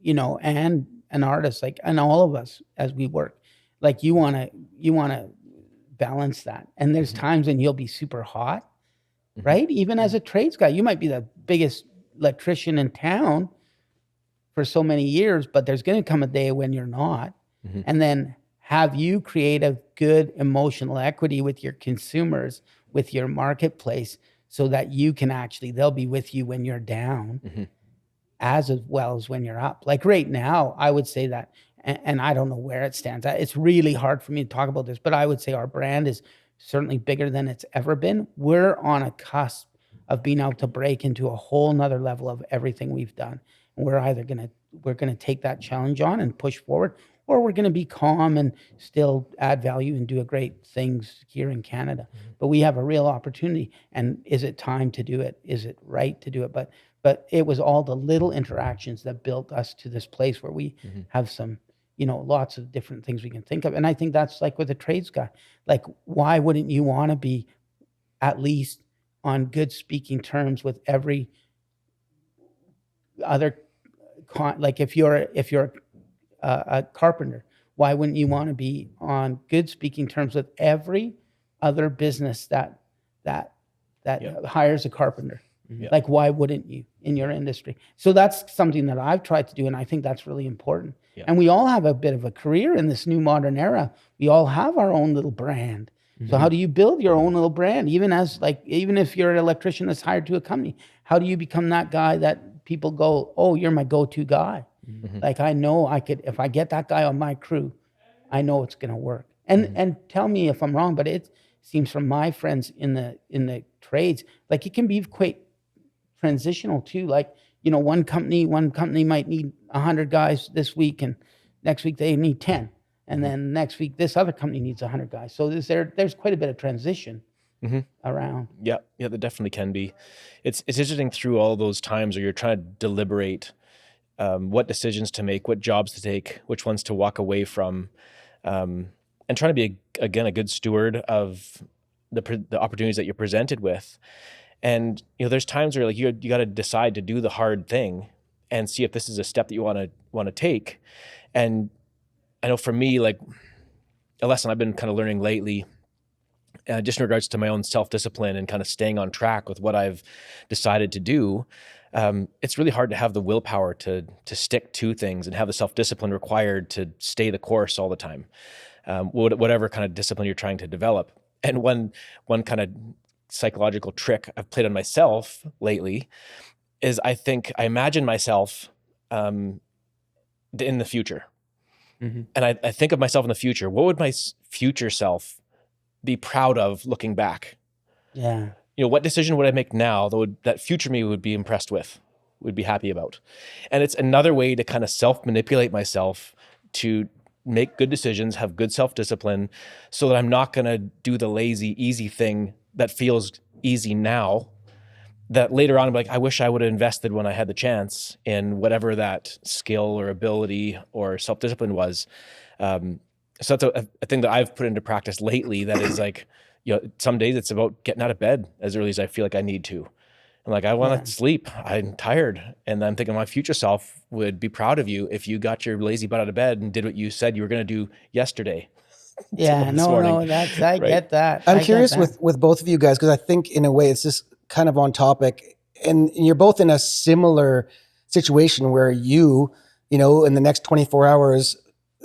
Speaker 1: and an artist, like, and all of us as we work, like, you want to balance that. And there's times when you'll be super hot, right? Even as a trades guy, you might be the biggest electrician in town for so many years, but there's going to come a day when you're not. And then have you create a good emotional equity with your consumers, with your marketplace, so that you can they'll be with you when you're down as well as when you're up. Like right now, I would say that, and I don't know where it stands at. It's really hard for me to talk about this, but I would say our brand is certainly bigger than it's ever been. We're on a cusp of being able to break into a whole nother level of everything we've done. And we're either we're going to take that challenge on and push forward, or we're going to be calm and still add value and do great things here in Canada. But we have a real opportunity. And is it time to do it? Is it right to do it? But it was all the little interactions that built us to this place where we have some, lots of different things we can think of. And I think that's like with a trades guy. Like, why wouldn't you want to be at least on good speaking terms with every other, like if you're a carpenter, why wouldn't you want to be on good speaking terms with every other business that hires a carpenter? Like, why wouldn't you in your industry? So that's something that I've tried to do, and I think that's really important. And we all have a bit of a career in this new modern era. We all have our own little brand. So how do you build your own little brand? Even if you're an electrician that's hired to a company, how do you become that guy that people go, oh, you're my go-to guy? Like, I know if I get that guy on my crew, I know it's going to work. And tell me if I'm wrong, but it seems from my friends in the trades, like, it can be quite transitional too. Like, one company might need 100 guys this week, and next week they need 10. And then next week, this other company needs 100 guys. So there's quite a bit of transition around.
Speaker 3: Yeah, there definitely can be. It's interesting through all those times where you're trying to deliberate what decisions to make, what jobs to take, which ones to walk away from, and trying to be, a good steward of the opportunities that you're presented with. And, there's times where, like, you got to decide to do the hard thing and see if this is a step that you want to take. And I know for me, like, a lesson I've been kind of learning lately, just in regards to my own self-discipline and kind of staying on track with what I've decided to do, it's really hard to have the willpower to stick to things and have the self-discipline required to stay the course all the time, whatever kind of discipline you're trying to develop. And one kind of psychological trick I've played on myself lately is I imagine myself in the future. And I think of myself in the future. What would my future self be proud of looking back?
Speaker 1: Yeah.
Speaker 3: What decision would I make now that future me would be impressed with, would be happy about? And it's another way to kind of self-manipulate myself to make good decisions, have good self-discipline, so that I'm not going to do the lazy, easy thing that feels easy now, that later on I'm like, I wish I would have invested when I had the chance in whatever that skill or ability or self-discipline was. So that's a thing that I've put into practice lately that is like, some days it's about getting out of bed as early as I feel like I need to. I'm like, I want to sleep. I'm tired. And I'm thinking my future self would be proud of you if you got your lazy butt out of bed and did what you said you were going to do yesterday.
Speaker 1: Yeah,
Speaker 3: this morning,
Speaker 1: I get that.
Speaker 2: I'm
Speaker 1: I get
Speaker 2: curious
Speaker 1: that.
Speaker 2: with both of you guys, because I think in a way it's just kind of on topic, and you're both in a similar situation where you know, in the next 24 hours,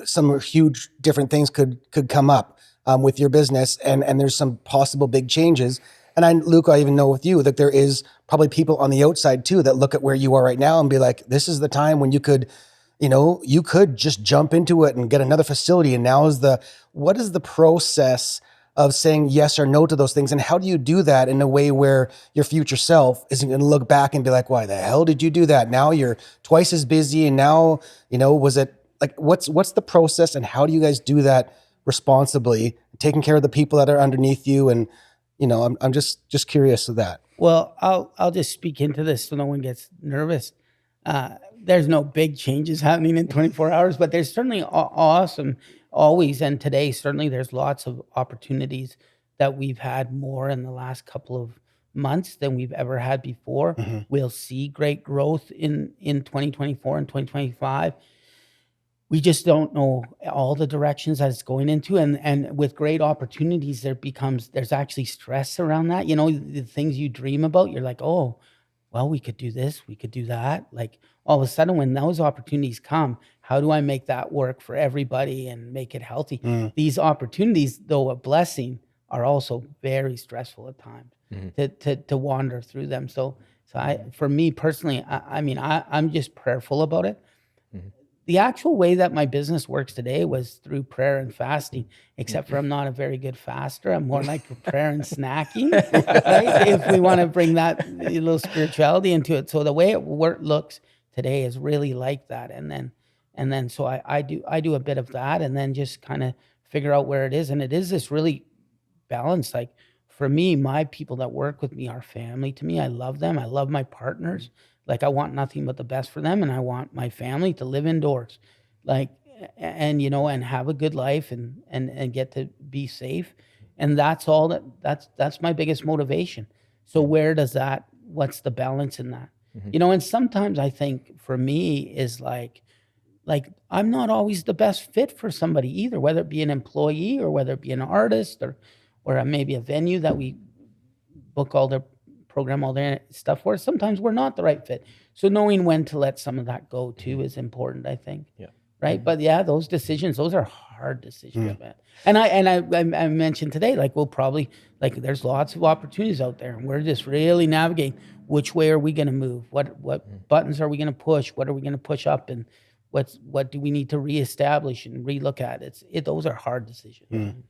Speaker 2: some huge different things could come up with your business, and there's some possible big changes. And Luke, I even know with you that there is probably people on the outside too that look at where you are right now and be like, this is the time when you could just jump into it and get another facility. And now what is the process of saying yes or no to those things? And how do you do that in a way where your future self isn't going to look back and be like, why the hell did you do that? Now you're twice as busy. And now, was it like, what's the process and how do you guys do that responsibly, taking care of the people that are underneath you? And, I'm just curious of that.
Speaker 1: Well, I'll just speak into this so no one gets nervous. There's no big changes happening in 24 hours, but there's certainly awesome always. And today, certainly there's lots of opportunities that we've had more in the last couple of months than we've ever had before.
Speaker 2: Mm-hmm.
Speaker 1: We'll see great growth in 2024 and 2025. We just don't know all the directions that it's going into. And with great opportunities, there's actually stress around that. The things you dream about, you're like, oh, well, we could do this, we could do that. Like all of a sudden when those opportunities come, how do I make that work for everybody and make it healthy?
Speaker 2: Mm.
Speaker 1: These opportunities, though a blessing, are also very stressful at times to wander through them. So for me personally, I'm just prayerful about it. The actual way that my business works today was through prayer and fasting, except for I'm not a very good faster. I'm more like prayer and snacking, right? If we want to bring that little spirituality into it. So the way it looks today is really like that. And then so I do a bit of that and then just kind of figure out where it is. And it is this really balance. Like for me, my people that work with me are family to me. I love them. I love my partners. Like I want nothing but the best for them, and I want my family to live indoors, and have a good life and get to be safe, and that's all that's my biggest motivation. So what's the balance in that? And sometimes I think for me is like I'm not always the best fit for somebody either, whether it be an employee or whether it be an artist or maybe a venue that we book all their program all their stuff for. Sometimes we're not the right fit. So knowing when to let some of that go too is important, I think.
Speaker 3: Yeah.
Speaker 1: Right. But yeah, those decisions, those are hard decisions, man. And I mentioned today, like we'll probably there's lots of opportunities out there and we're just really navigating which way are we going to move? What buttons are we going to push? What are we going to push up? And what do we need to reestablish and relook at? Those are hard decisions.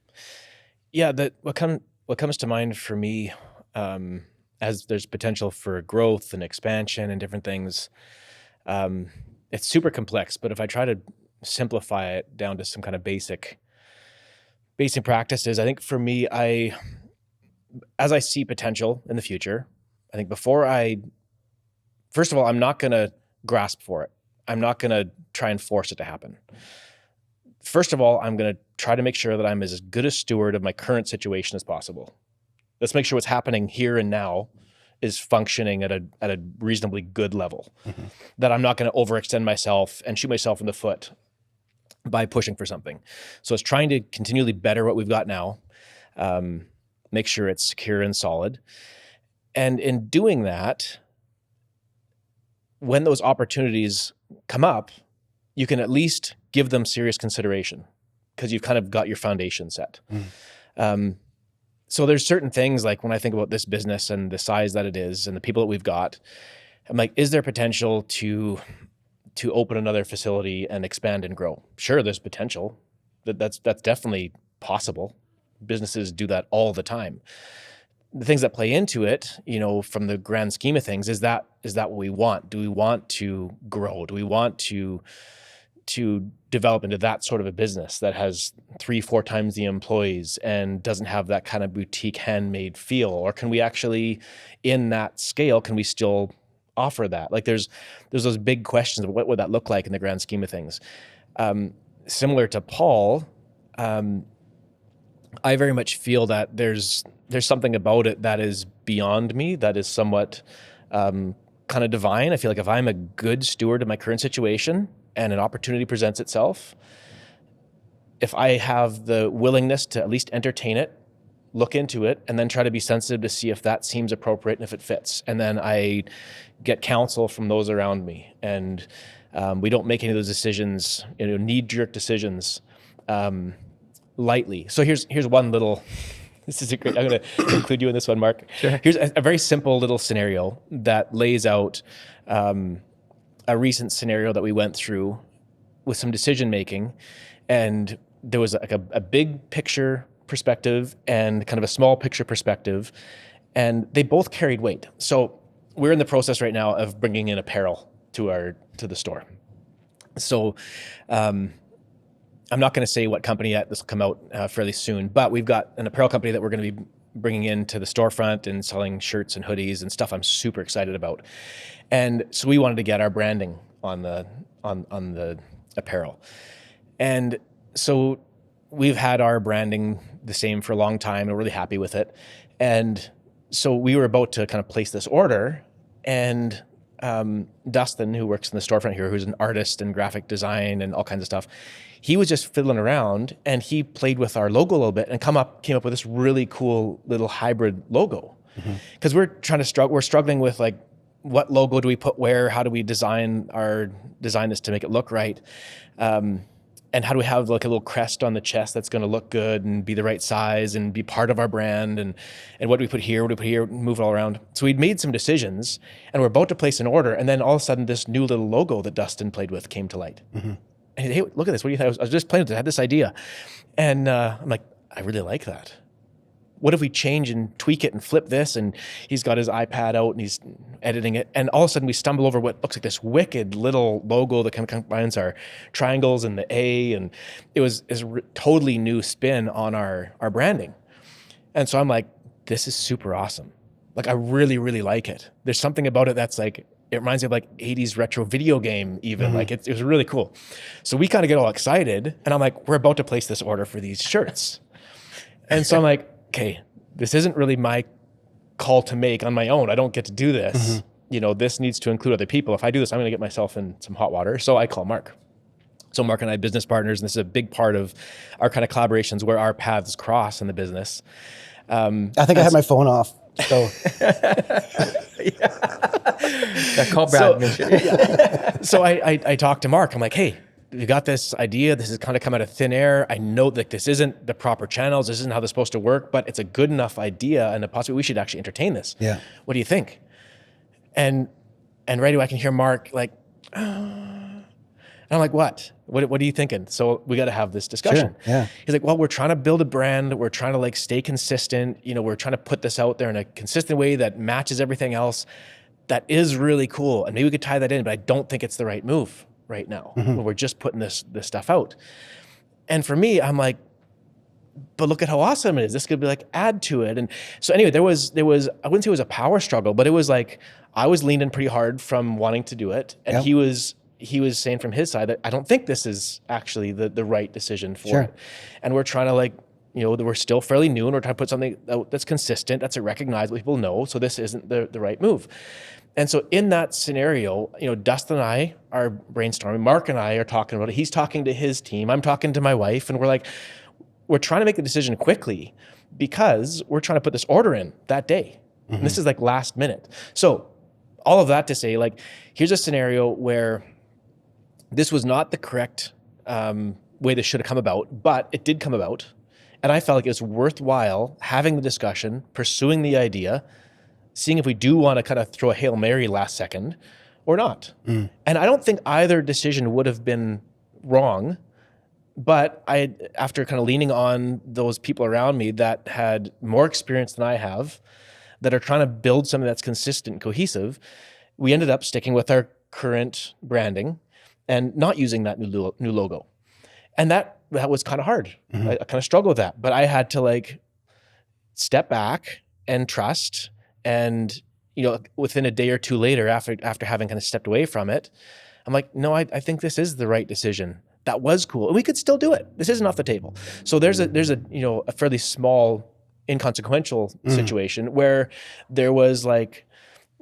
Speaker 3: Yeah. What comes to mind for me, as there's potential for growth and expansion and different things, it's super complex. But if I try to simplify it down to some kind of basic practices, I think for me, as I see potential in the future, I think first of all, I'm not going to grasp for it. I'm not going to try and force it to happen. First of all, I'm going to try to make sure that I'm as good a steward of my current situation as possible. Let's make sure what's happening here and now is functioning at a reasonably good level, that I'm not going to overextend myself and shoot myself in the foot by pushing for something. So it's trying to continually better what we've got now, make sure it's secure and solid. And in doing that, when those opportunities come up, you can at least give them serious consideration because you've kind of got your foundation set. So there's certain things like when I think about this business and the size that it is and the people that we've got, I'm like, is there potential to open another facility and expand and grow? Sure, there's potential. That's definitely possible. Businesses do that all the time. The things that play into it, from the grand scheme of things, is that what we want? Do we want to grow? Do we want to to develop into that sort of a business that has 3-4 times the employees and doesn't have that kind of boutique handmade feel? Or can we actually, in that scale, can we still offer that? Like there's those big questions of what would that look like in the grand scheme of things. Similar to Paul, I very much feel that there's something about it that is beyond me, that is somewhat kind of divine. I feel like if I'm a good steward of my current situation and an opportunity presents itself, if I have the willingness to at least entertain it, look into it, and then try to be sensitive to see if that seems appropriate and if it fits. And then I get counsel from those around me. And we don't make any of those decisions, knee-jerk decisions, lightly. So here's one little, this is a great, I'm going to include you in this one, Mark.
Speaker 4: Sure.
Speaker 3: Here's a very simple little scenario that lays out a recent scenario that we went through with some decision-making. And there was like a big picture perspective and kind of a small picture perspective, and they both carried weight. So we're in the process right now of bringing in apparel to the store. So I'm not going to say what company yet. This will come out fairly soon, but we've got an apparel company that we're going to be bringing into the storefront and selling shirts and hoodies and stuff I'm super excited about. And so we wanted to get our branding on the apparel. And so we've had our branding the same for a long time and we're really happy with it. And so we were about to kind of place this order, and Dustin, who works in the storefront here, who's an artist in graphic design and all kinds of stuff, he was just fiddling around and he played with our logo a little bit and came up with this really cool little hybrid logo. Because we're struggling with like, what logo do we put where? How do we design this to make it look right? And how do we have like a little crest on the chest that's going to look good and be the right size and be part of our brand? And what do we put here? What do we put here? Move it all around. So we'd made some decisions and we're about to place an order. And then all of a sudden this new little logo that Dustin played with came to light. And he said, hey, look at this. What do you think? I was just playing with it. I had this idea. And I'm like, I really like that. What if we change and tweak it and flip this? And he's got his iPad out and he's editing it. And all of a sudden we stumble over what looks like this wicked little logo that kind of combines our triangles and the A. And it was a totally new spin on our branding. And so I'm like, this is super awesome. Like, I really, really like it. There's something about it that's like, it reminds me of like 80s retro video game even. Like it was really cool. So we kind of get all excited and I'm like, we're about to place this order for these shirts. And so I'm like, okay, this isn't really my call to make on my own. I don't get to do this. This needs to include other people. If I do this, I'm going to get myself in some hot water. So I call Mark. So Mark and I are business partners, and this is a big part of our kind of collaborations where our paths cross in the business.
Speaker 2: I think I had my phone off. So
Speaker 4: Call Brad.
Speaker 3: So I talked to Mark. I'm like, hey, we got this idea. This has kind of come out of thin air. I know that this isn't the proper channels. This isn't how this is supposed to work, but it's a good enough idea and a possibility. We should actually entertain this.
Speaker 2: Yeah.
Speaker 3: What do you think? And right away I can hear Mark like, and I'm like, what are you thinking? So we got to have this discussion.
Speaker 2: Sure. Yeah.
Speaker 3: He's like, well, we're trying to build a brand. We're trying to like stay consistent. We're trying to put this out there in a consistent way that matches everything else. That is really cool. And maybe we could tie that in, but I don't think it's the right move right now when we're just putting this stuff out. And for me, I'm like, but look at how awesome it is. This could be like add to it. And so anyway, there was, I wouldn't say it was a power struggle, but it was like, I was leaning pretty hard from wanting to do it. And he was saying from his side that I don't think this is actually the right decision for it. And we're trying to like, we're still fairly new and we're trying to put something out that's consistent, that's recognizable, people know. So this isn't the right move. And so in that scenario, Dustin and I are brainstorming. Mark and I are talking about it. He's talking to his team. I'm talking to my wife. And we're trying to make the decision quickly because we're trying to put this order in that day. And this is like last minute. So all of that to say, like, here's a scenario where this was not the correct way this should have come about, but it did come about. And I felt like it was worthwhile having the discussion, pursuing the idea, seeing if we do want to kind of throw a Hail Mary last second or not. And I don't think either decision would have been wrong, but after kind of leaning on those people around me that had more experience than I have, that are trying to build something that's consistent and cohesive, we ended up sticking with our current branding. and not using that new logo. And that was kind of hard. I kind of struggled with that, but I had to like step back and trust. And, you know, within a day or two later, after having kind of stepped away from it, I'm like, no, I think this is the right decision. That was cool. And we could still do it. This isn't off the table. So there's a, you know, a fairly small, inconsequential situation where there was like,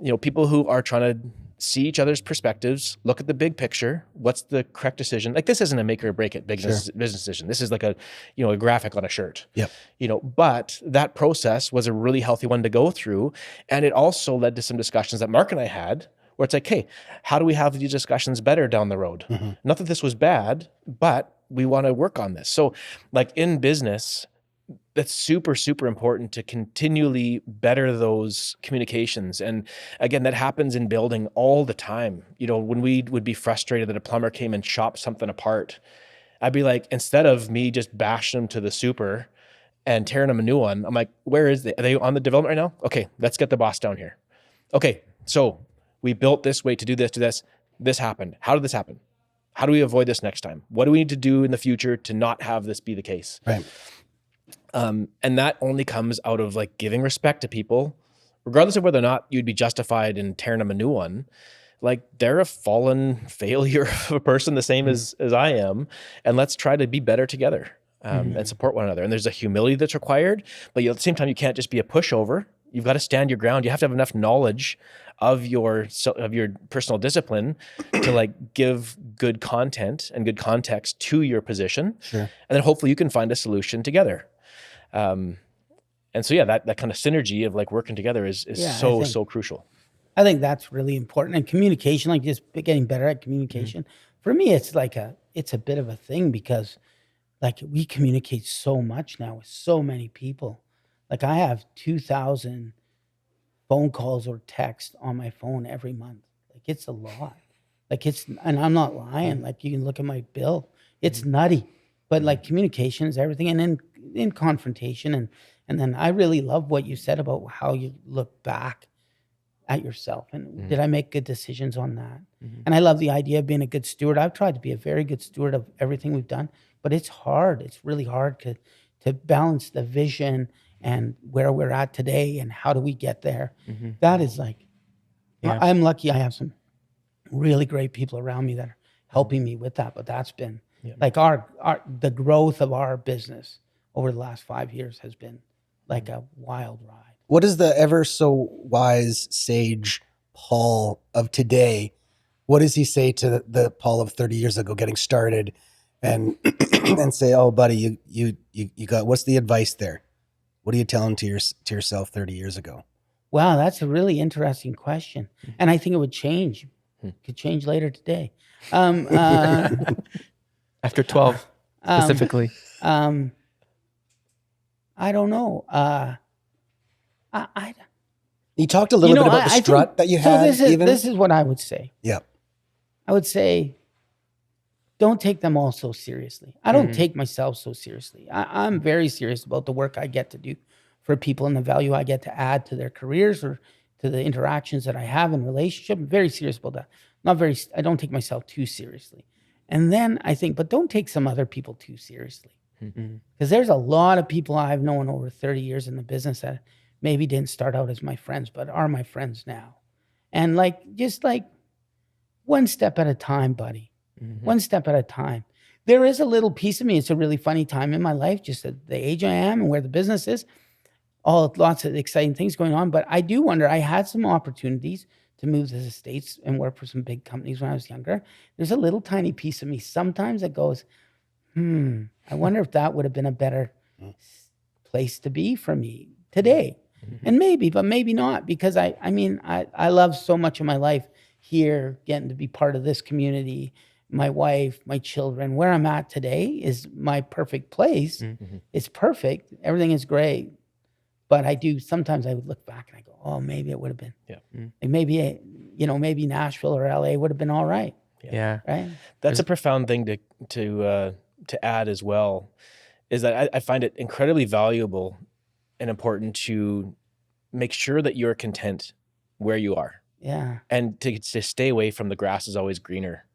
Speaker 3: you know, people who are trying to see each other's perspectives, look at the big picture. What's the correct decision? Like this isn't a make or break it business decision. This is like a, you know, a graphic on a shirt.
Speaker 2: Yep.
Speaker 3: You know, but that process was a really healthy one to go through. And it also led to some discussions that Mark and I had where it's like, hey, how do we have these discussions better down the road? Not that this was bad, but we want to work on this. So like in business, that's super, super important to continually better those communications. And again, that happens in building all the time. You know, when we would be frustrated that a plumber came and chopped something apart, I'd be like, instead of me just bashing them to the super and tearing them a new one, I'm like, where is they? Are they on the development right now? Okay, let's get the boss down here. Okay, so we built this way to do this, This happened. How did this happen? How do we avoid this next time? What do we need to do in the future to not have this be the case?
Speaker 2: Right.
Speaker 3: And that only comes out of like giving respect to people, regardless of whether or not you'd be justified in tearing them a new one. Like they're a fallen failure of a person, the same as I am. And let's try to be better together and support one another. And there's a humility that's required, but at the same time, you can't just be a pushover. You've got to stand your ground. You have to have enough knowledge of your personal discipline to like give good content and good context to your position.
Speaker 2: Sure.
Speaker 3: And then hopefully you can find a solution together. And so, yeah, that kind of synergy of like working together is so crucial.
Speaker 1: I think that's really important. And communication, like just getting better at communication. For me, it's like it's a bit of a thing because like we communicate so much now with so many people. Like I have 2,000 phone calls or texts on my phone every month. Like it's a lot. Like and I'm not lying. Like you can look at my bill. It's nutty. But like communication is everything. And then in confrontation and then I really love what you said about how you look back at yourself and did I make good decisions on that? And I love the idea of being a good steward. I've tried to be a very good steward of everything we've done, but it's hard. It's really hard to balance the vision and where we're at today and how do we get there. That is like, I'm lucky I have some really great people around me that are helping me with that, but that's been like the growth of our business over the last 5 years has been like a wild ride.
Speaker 2: What is the ever so wise sage Paul of today? What does he say to the Paul of 30 years ago getting started and and say, oh buddy, you got, what's the advice there? What are you telling to yourself 30 years ago?
Speaker 1: Wow, that's a really interesting question. And I think it would change. Could change later today.
Speaker 4: After 12 specifically.
Speaker 1: I don't know.
Speaker 2: You talked a little bit about the strut that you had.
Speaker 1: This is what I would say.
Speaker 2: Yeah.
Speaker 1: I would say, don't take them all so seriously. I don't take myself so seriously. I'm very serious about the work I get to do for people and the value I get to add to their careers or to the interactions that I have in relationship. I'm very serious about that. I don't take myself too seriously. And then I think, but don't take some other people too seriously. Because there's a lot of people I've known over 30 years in the business that maybe didn't start out as my friends, but are my friends now. And like, just like one step at a time, buddy. One step at a time. There is a little piece of me. It's a really funny time in my life, just at the age I am and where the business is. Lots of exciting things going on. But I do wonder, I had some opportunities to move to the States and work for some big companies when I was younger. There's a little tiny piece of me sometimes that goes, I wonder if that would have been a better place to be for me today. And maybe, but maybe not, because I love so much of my life here, getting to be part of this community, my wife, my children. Where I'm at today is my perfect place. It's perfect. Everything is great. But sometimes I would look back and I go, oh, maybe it would have been. Like maybe, maybe Nashville or LA would have been all right.
Speaker 4: Yeah.
Speaker 1: Right.
Speaker 3: That's a profound thing to add as well, is that I find it incredibly valuable and important to make sure that you're content where you are.
Speaker 1: Yeah.
Speaker 3: And to stay away from the grass is always greener.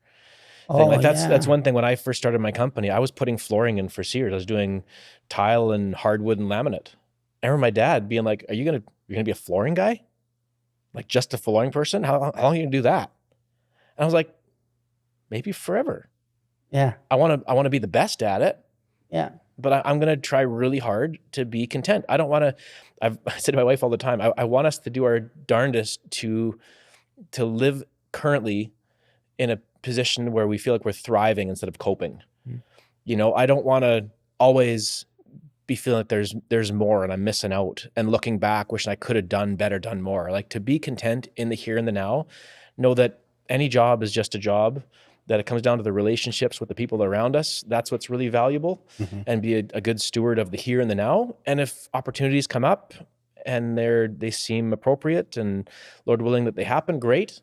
Speaker 1: Oh,
Speaker 3: Like that's
Speaker 1: yeah.
Speaker 3: one thing. When I first started my company, I was putting flooring in for Sears. I was doing tile and hardwood and laminate. I remember my dad being like, you're gonna be a flooring guy? Like just a flooring person? How long are you gonna do that? And I was like, maybe forever.
Speaker 1: Yeah.
Speaker 3: I want to be the best at it,
Speaker 1: Yeah.
Speaker 3: but I'm going to try really hard to be content. I don't want to, I say to my wife all the time, I want us to do our darndest to live currently in a position where we feel like we're thriving instead of coping. You know, I don't want to always be feeling like there's more and I'm missing out and looking back, wishing I could have done better, done more. Like to be content in the here and the now, know that any job is just a job, that it comes down to the relationships with the people around us. That's what's really valuable, and be a good steward of the here and the now. And if opportunities come up and they seem appropriate and Lord willing that they happen, great.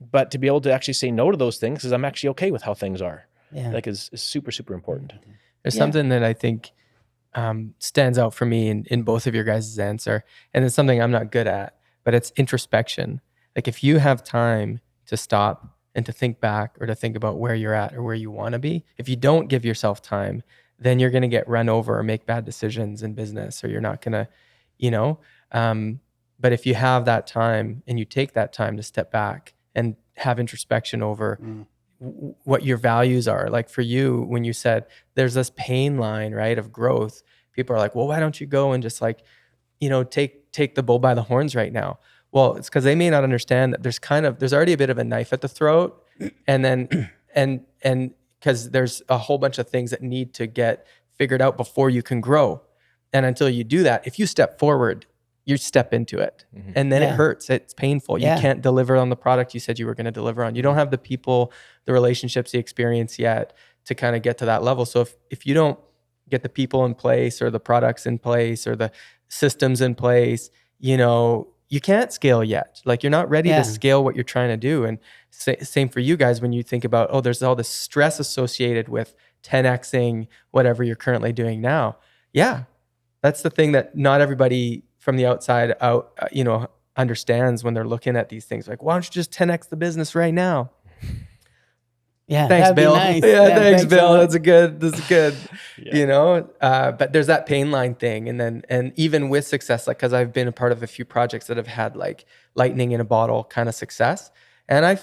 Speaker 3: But to be able to actually say no to those things, because I'm actually okay with how things are,
Speaker 1: Yeah.
Speaker 3: like is super, super important.
Speaker 4: There's
Speaker 1: Yeah.
Speaker 4: something that I think stands out for me in both of your guys' answer, and it's something I'm not good at, but it's introspection. Like if you have time to stop and to think back or to think about where you're at or where you want to be, if you don't give yourself time, then you're going to get run over or make bad decisions in business, or you're not going to, you know. But if you have that time and you take that time to step back and have introspection over what your values are. Like for you, when you said there's this pain line, right, of growth, people are like, well, why don't you go and just like, you know, take the bull by the horns right now? Well, it's because they may not understand that there's already a bit of a knife at the throat, and then and because there's a whole bunch of things that need to get figured out before you can grow. And until you do that, if you step forward, you step into it, and then it hurts. It's painful.
Speaker 1: Yeah.
Speaker 4: You can't deliver on the product you said you were going to deliver on. You don't have the people, the relationships, the experience yet to kind of get to that level. So if you don't get the people in place or the products in place or the systems in place, you know, you can't scale yet. Like you're not ready to scale what you're trying to do. And same for you guys when you think about, oh, there's all this stress associated with 10xing whatever you're currently doing now. Yeah, that's the thing that not everybody from the outside out, you know, understands when they're looking at these things. Like, why don't you just 10x the business right now?
Speaker 1: Yeah.
Speaker 4: Thanks,
Speaker 1: That'd be
Speaker 4: Bill.
Speaker 1: nice.
Speaker 4: Yeah, thanks, Bill.
Speaker 1: so much.
Speaker 4: That's good. You know, but there's that pain line thing. And even with success, like, cause I've been a part of a few projects that have had like lightning in a bottle kind of success. And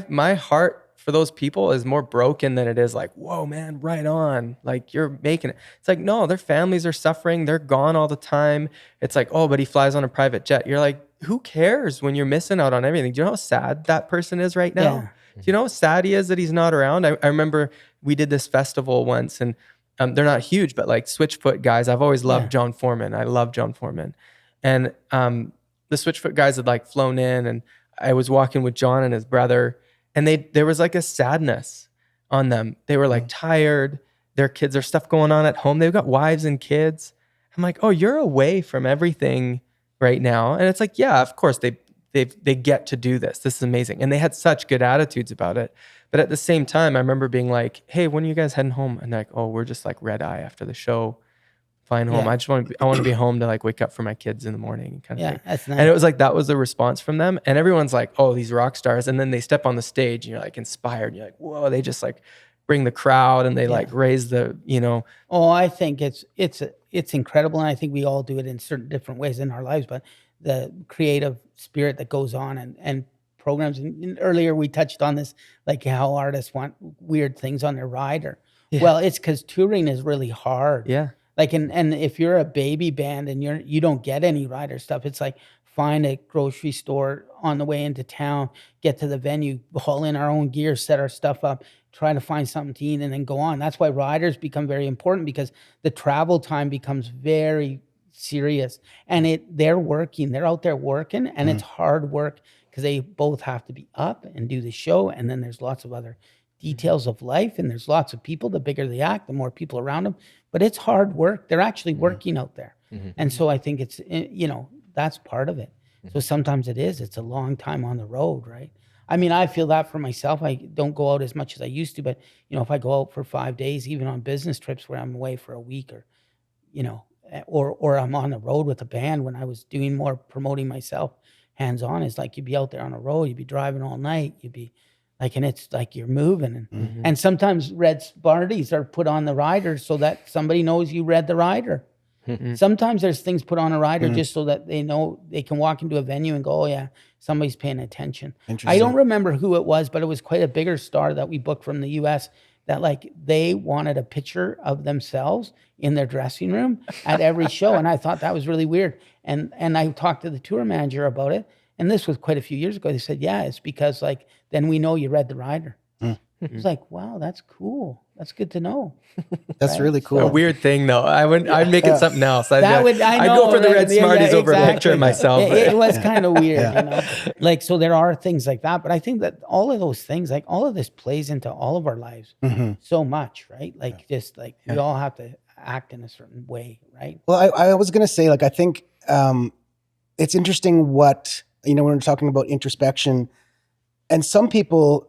Speaker 4: my heart for those people is more broken than it is like, whoa, man, right on. Like you're making it. It's like, no, their families are suffering. They're gone all the time. It's like, oh, but he flies on a private jet. You're like, who cares when you're missing out on everything? Do you know how sad that person is right now?
Speaker 1: Yeah.
Speaker 4: Do you know how sad he is that he's not around? I remember we did this festival once, and they're not huge, but like Switchfoot guys, I've always loved John Foreman. I love John Foreman. And the Switchfoot guys had like flown in, and I was walking with John and his brother, and there was like a sadness on them. They were like tired. Their kids, there's stuff going on at home. They've got wives and kids. I'm like, oh, you're away from everything right now. And it's like, yeah, of course they get to do this. This is amazing. And they had such good attitudes about it. But at the same time, I remember being like, hey, when are you guys heading home? And they're like, oh, we're just like red eye after the show, flying home.
Speaker 1: Yeah.
Speaker 4: I want to be home to like wake up for my kids in the morning kind of thing.
Speaker 1: That's nice.
Speaker 4: And it was like, that was the response from them. And everyone's like, oh, these rock stars. And then they step on the stage and you're like inspired. And you're like, whoa, they just like bring the crowd and they like raise the, you know.
Speaker 1: Oh, I think it's incredible. And I think we all do it in certain different ways in our lives, but the creative spirit that goes on and programs. And earlier we touched on this, like how artists want weird things on their rider. Well, it's because touring is really hard.
Speaker 4: Yeah.
Speaker 1: Like, and if you're a baby band and you don't get any rider stuff, it's like find a grocery store on the way into town, get to the venue, haul in our own gear, set our stuff up, try to find something to eat, and then go on. That's why riders become very important, because the travel time becomes very serious, and they're out there working, and it's hard work because they both have to be up and do the show, and then there's lots of other details of life, and there's lots of people. The bigger the act, the more people around them, but it's hard work. They're actually working out there. And so I think it's, you know, that's part of it. So sometimes it's a long time on the road, right? I mean, I feel that for myself. I don't go out as much as I used to, but you know, if I go out for 5 days, even on business trips where I'm away for a week, or you know, or I'm on the road with a band, when I was doing more promoting myself hands-on, it's like you'd be out there on the road, you'd be driving all night, you'd be Like, and it's like you're moving. And sometimes red Smarties are put on the rider so that somebody knows you read the rider. Sometimes there's things put on a rider just so that they know they can walk into a venue and go, oh yeah, somebody's paying attention. I don't remember who it was, but it was quite a bigger star that we booked from the US that like they wanted a picture of themselves in their dressing room at every show. And I thought that was really weird. And I talked to the tour manager about it. And this was quite a few years ago. They said, yeah, it's because like, then we know you read the rider. It was like, wow, that's cool. That's good to know.
Speaker 2: That's really cool.
Speaker 4: A weird thing though. I'd make it something else. I'd
Speaker 1: know,
Speaker 4: go for the red Smarties over a
Speaker 1: exactly.
Speaker 4: picture of myself.
Speaker 1: It was kind of weird, you know. Like, so there are things like that, but I think that all of those things, like all of this plays into all of our lives so much, right? Like just like we all have to act in a certain way, right?
Speaker 2: Well, I was going to say, like, I think it's interesting what, you know, when we're talking about introspection, and some people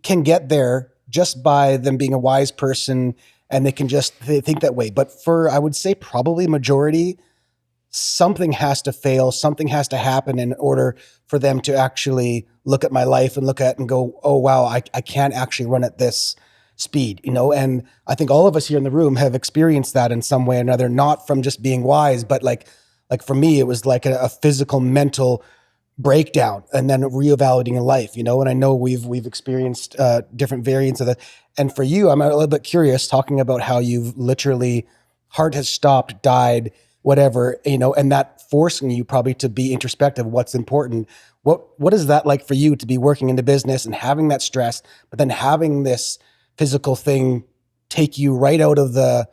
Speaker 2: can get there just by them being a wise person and they think that way. But for, I would say probably majority, something has to fail, something has to happen in order for them to actually look at my life and look at and go, oh, wow, I can't actually run at this speed, you know? And I think all of us here in the room have experienced that in some way or another, not from just being wise, but like for me, it was like a physical, mental breakdown and then reevaluating in life, you know? And I know we've experienced different variants of that. And for you, I'm a little bit curious talking about how you've literally, heart has stopped, died, whatever, you know, and that forcing you probably to be introspective, what's important. What is that like for you to be working into business and having that stress, but then having this physical thing take you right out of the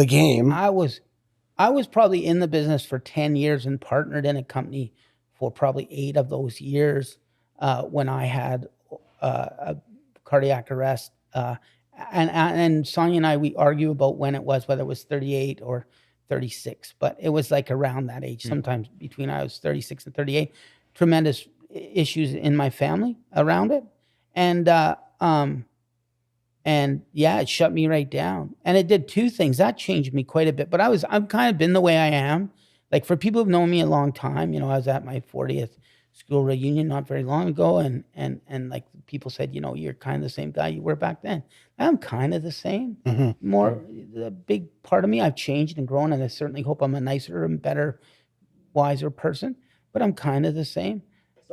Speaker 2: game?
Speaker 1: I was probably in the business for 10 years and partnered in a company for probably 8 of those years when I had a cardiac arrest. And Sonia and I, we argue about when it was, whether it was 38 or 36, but it was like around that age, sometimes between I was 36 and 38. Tremendous issues in my family around it. And yeah, it shut me right down. And it did 2 things. That changed me quite a bit, but I've kind of been the way I am. Like for people who've known me a long time, you know, I was at my 40th school reunion not very long ago. And like people said, you know, you're kind of the same guy you were back then. I'm kind of the same. More, the big part of me, I've changed and grown. And I certainly hope I'm a nicer and better, wiser person, but I'm kind of the same.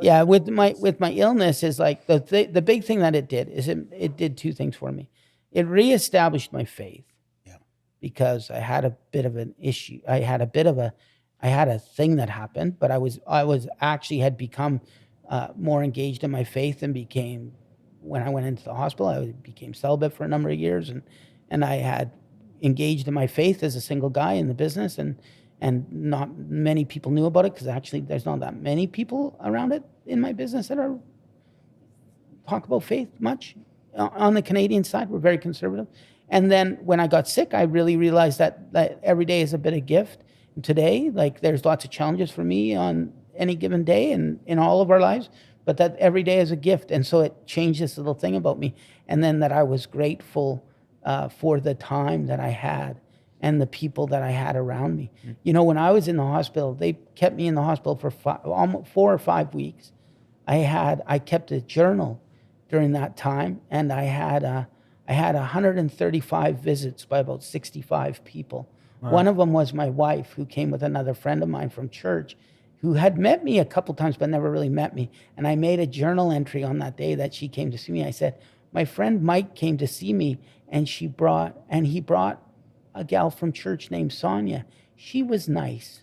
Speaker 1: Yeah. With my illness is like the big thing that it did is it did 2 things for me. It reestablished my faith because I had a bit of an issue. I had a thing that happened, but I was actually had become more engaged in my faith and became, when I went into the hospital, I became celibate for a number of years, and I had engaged in my faith as a single guy in the business, and not many people knew about it because actually there's not that many people around it in my business that are talk about faith much. On the Canadian side, we're very conservative. And then when I got sick, I really realized that every day is a bit of gift. And today, like there's lots of challenges for me on any given day and in all of our lives, but that every day is a gift. And so it changed this little thing about me. And then that I was grateful for the time that I had and the people that I had around me. You know, when I was in the hospital, they kept me in the hospital for 4 or 5 weeks. I kept a journal during that time, and I had 135 visits by about 65 people. Wow. One of them was my wife, who came with another friend of mine from church, who had met me a couple times but never really met me. And I made a journal entry on that day that she came to see me. I said, my friend Mike came to see me, and he brought a gal from church named Sonia. She was nice.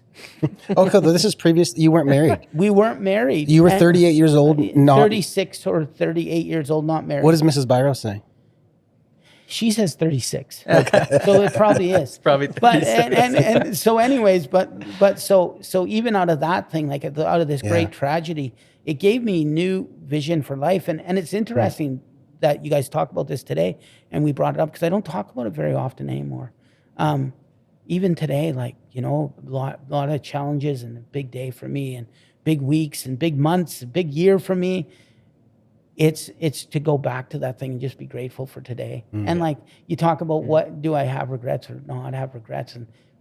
Speaker 2: Okay, this is previous. You weren't married.
Speaker 1: We weren't married.
Speaker 2: You were 38 years old, not
Speaker 1: 36 or 38 years old, not married.
Speaker 2: What does Mrs. Biro say?
Speaker 1: She says 36. Okay. So it probably is.
Speaker 4: Probably 36.
Speaker 1: But and so anyways, but so even out of that thing, like out of this great tragedy, it gave me new vision for life. And it's interesting that you guys talk about this today, and we brought it up because I don't talk about it very often anymore. Even today, like, you know, a lot of challenges and a big day for me, and big weeks and big months, a big year for me. It's to go back to that thing and just be grateful for today. And like you talk about what do I have regrets or not have regrets,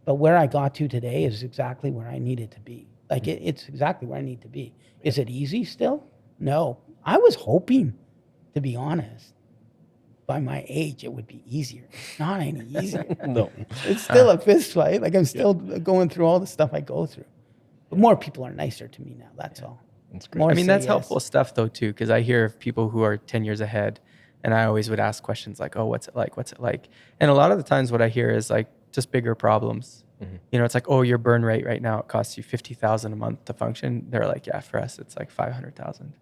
Speaker 1: but where I got to today is exactly where I needed to be. Like it's exactly where I need to be. Is it easy still? No. I was hoping to be honest, by my age, it would be easier. It's not any easier.
Speaker 3: No.
Speaker 1: It's still a fist fight. Like I'm still going through all the stuff I go through. But more people are nicer to me now. That's all.
Speaker 3: That's great.
Speaker 1: More
Speaker 4: I mean,
Speaker 1: say
Speaker 4: that's
Speaker 1: yes.
Speaker 4: helpful stuff though too, because I hear of people who are 10 years ahead, and I always would ask questions like, "Oh, what's it like? What's it like?" And a lot of the times, what I hear is like just bigger problems. You know, it's like, "Oh, your burn rate right now it costs you 50,000 a month to function." They're like, "Yeah, for us it's like 500,000."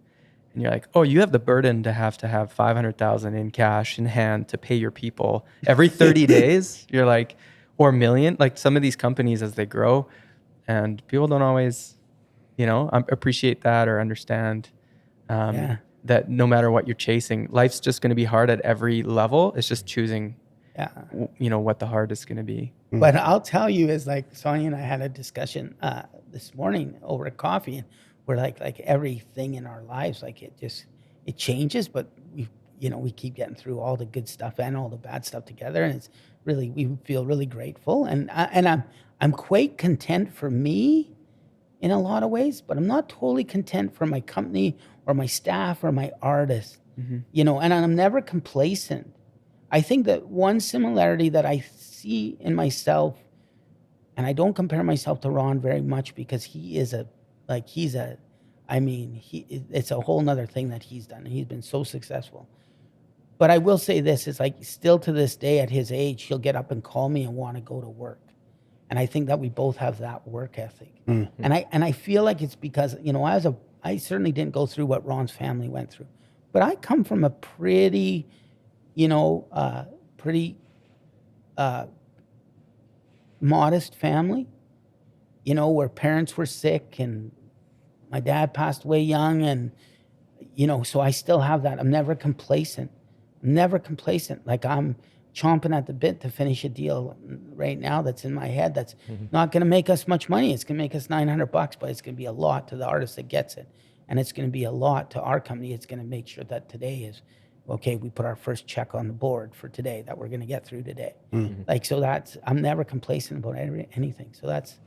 Speaker 4: And you're like, "Oh, you have the burden to have 500,000 in cash in hand to pay your people every 30 days." You're like, or million, like some of these companies as they grow, and people don't always, appreciate that or understand that no matter what you're chasing, life's just going to be hard at every level. It's just choosing,
Speaker 1: Yeah.
Speaker 4: what the hard is going to be.
Speaker 1: But I'll tell you, is like Sonia and I had a discussion this morning over a coffee, and we're like everything in our lives, like it changes, but we keep getting through all the good stuff and all the bad stuff together, and it's really, we feel really grateful, and I'm quite content for me in a lot of ways, but I'm not totally content for my company or my staff or my artists, and I'm never complacent. I think that one similarity that I see in myself, and I don't compare myself to Ron very much because it's a whole nother thing that he's done. He's been so successful. But I will say this, is like still to this day at his age, he'll get up and call me and want to go to work. And I think that we both have that work ethic. And I feel like it's because, I certainly didn't go through what Ron's family went through, but I come from a pretty modest family, where parents were sick and my dad passed away young. And, so I still have that. I'm never complacent. Like I'm chomping at the bit to finish a deal right now that's in my head that's not going to make us much money. It's going to make us $900, but it's going to be a lot to the artist that gets it. And it's going to be a lot to our company. It's going to make sure that today is, okay, we put our first check on the board for today that we're going to get through today. Like, so I'm never complacent about anything. So that's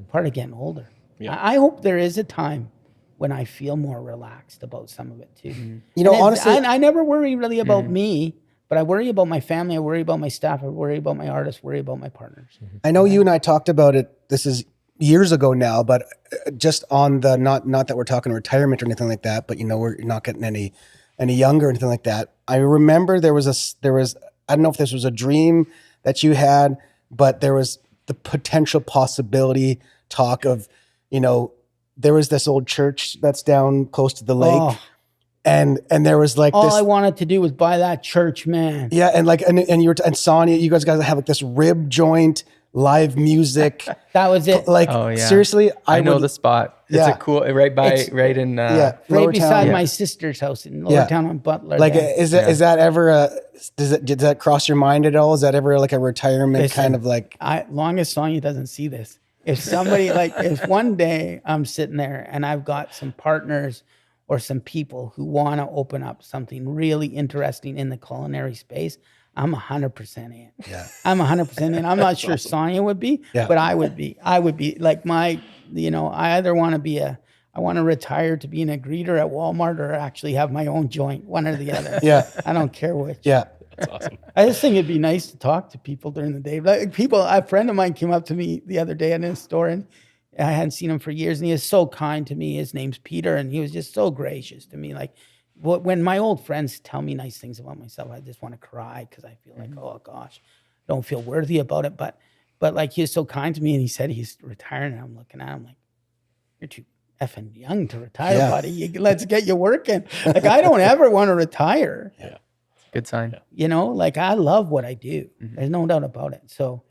Speaker 1: part of getting older.
Speaker 3: Yeah.
Speaker 1: I hope there is a time when I feel more relaxed about some of it too.
Speaker 2: Honestly,
Speaker 1: I never worry really about me, but I worry about my family. I worry about my staff. I worry about my artists, worry about my partners.
Speaker 2: I know you and I talked about it. This is years ago now, but just on the, not that we're talking retirement or anything like that, but we're not getting any younger or anything like that. I remember there was I don't know if this was a dream that you had, but there was the potential possibility talk of, there was this old church that's down close to the lake.
Speaker 1: Oh.
Speaker 2: And there was like
Speaker 1: all I wanted to do was buy that church, man.
Speaker 2: Yeah, and you were and Sonia, you guys have like this rib joint, live music.
Speaker 1: That was it.
Speaker 2: Like,
Speaker 4: Oh, yeah.
Speaker 2: seriously,
Speaker 4: I know the spot. It's
Speaker 2: Yeah.
Speaker 4: a cool, right in
Speaker 1: Right
Speaker 2: Lower
Speaker 1: beside
Speaker 2: Town.
Speaker 1: my sister's house in Lower Town on Butler.
Speaker 2: Like,
Speaker 1: there.
Speaker 2: is that ever did that cross your mind at all? Is that ever like a retirement kind of like?
Speaker 1: Long as Sonia doesn't see this, if somebody if one day I'm sitting there and I've got some partners or some people who want to open up something really interesting in the culinary space, I'm 100% in.
Speaker 2: Yeah.
Speaker 1: I'm 100% in. I'm not sure Sonia would be, but I would be. I would be like I either want to I want to retire to being a greeter at Walmart or actually have my own joint, one or the other.
Speaker 2: Yeah.
Speaker 1: I don't care which.
Speaker 2: Yeah.
Speaker 3: That's awesome.
Speaker 1: I just think it'd be nice to talk to people during the day. Like a friend of mine came up to me the other day in his store, and I hadn't seen him for years, and he is so kind to me. His name's Peter, and he was just so gracious to me. Like when my old friends tell me nice things about myself, I just want to cry because I feel like, oh gosh, I don't feel worthy about it. But like he was so kind to me, and he said he's retiring, and I'm looking at him like, you're too effing young to retire, buddy. Let's get you working. Like I don't ever want to retire.
Speaker 3: Yeah.
Speaker 4: Good sign.
Speaker 1: Like I love what I do. There's no doubt about it. So,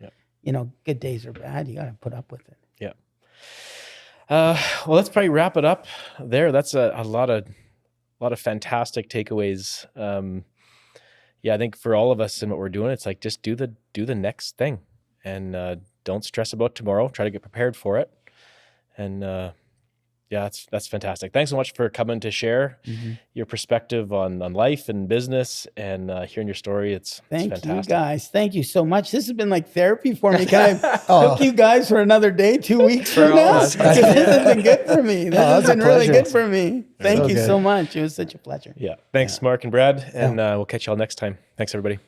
Speaker 1: good days or bad, you got to put up with it.
Speaker 3: Yeah. Well, let's probably wrap it up there. That's a lot of fantastic takeaways. I think for all of us in what we're doing, it's like just do the next thing, and don't stress about tomorrow. Try to get prepared for it, and Yeah, that's fantastic. Thanks so much for coming to share your perspective on life and business and hearing your story. It's
Speaker 1: Thank you
Speaker 3: fantastic.
Speaker 1: guys. Thank you so much. This has been like therapy for me. Can I book you guys for another day, 2 weeks from
Speaker 4: all
Speaker 1: now?
Speaker 4: of us.
Speaker 1: 'Cause this has been good for me. This has
Speaker 2: that's a
Speaker 1: been really
Speaker 2: pleasure.
Speaker 1: good for me. Thank
Speaker 2: So
Speaker 1: you
Speaker 2: good.
Speaker 1: so much. It was such a pleasure.
Speaker 3: Yeah. Thanks, Mark and Brad. And we'll catch you all next time. Thanks, everybody.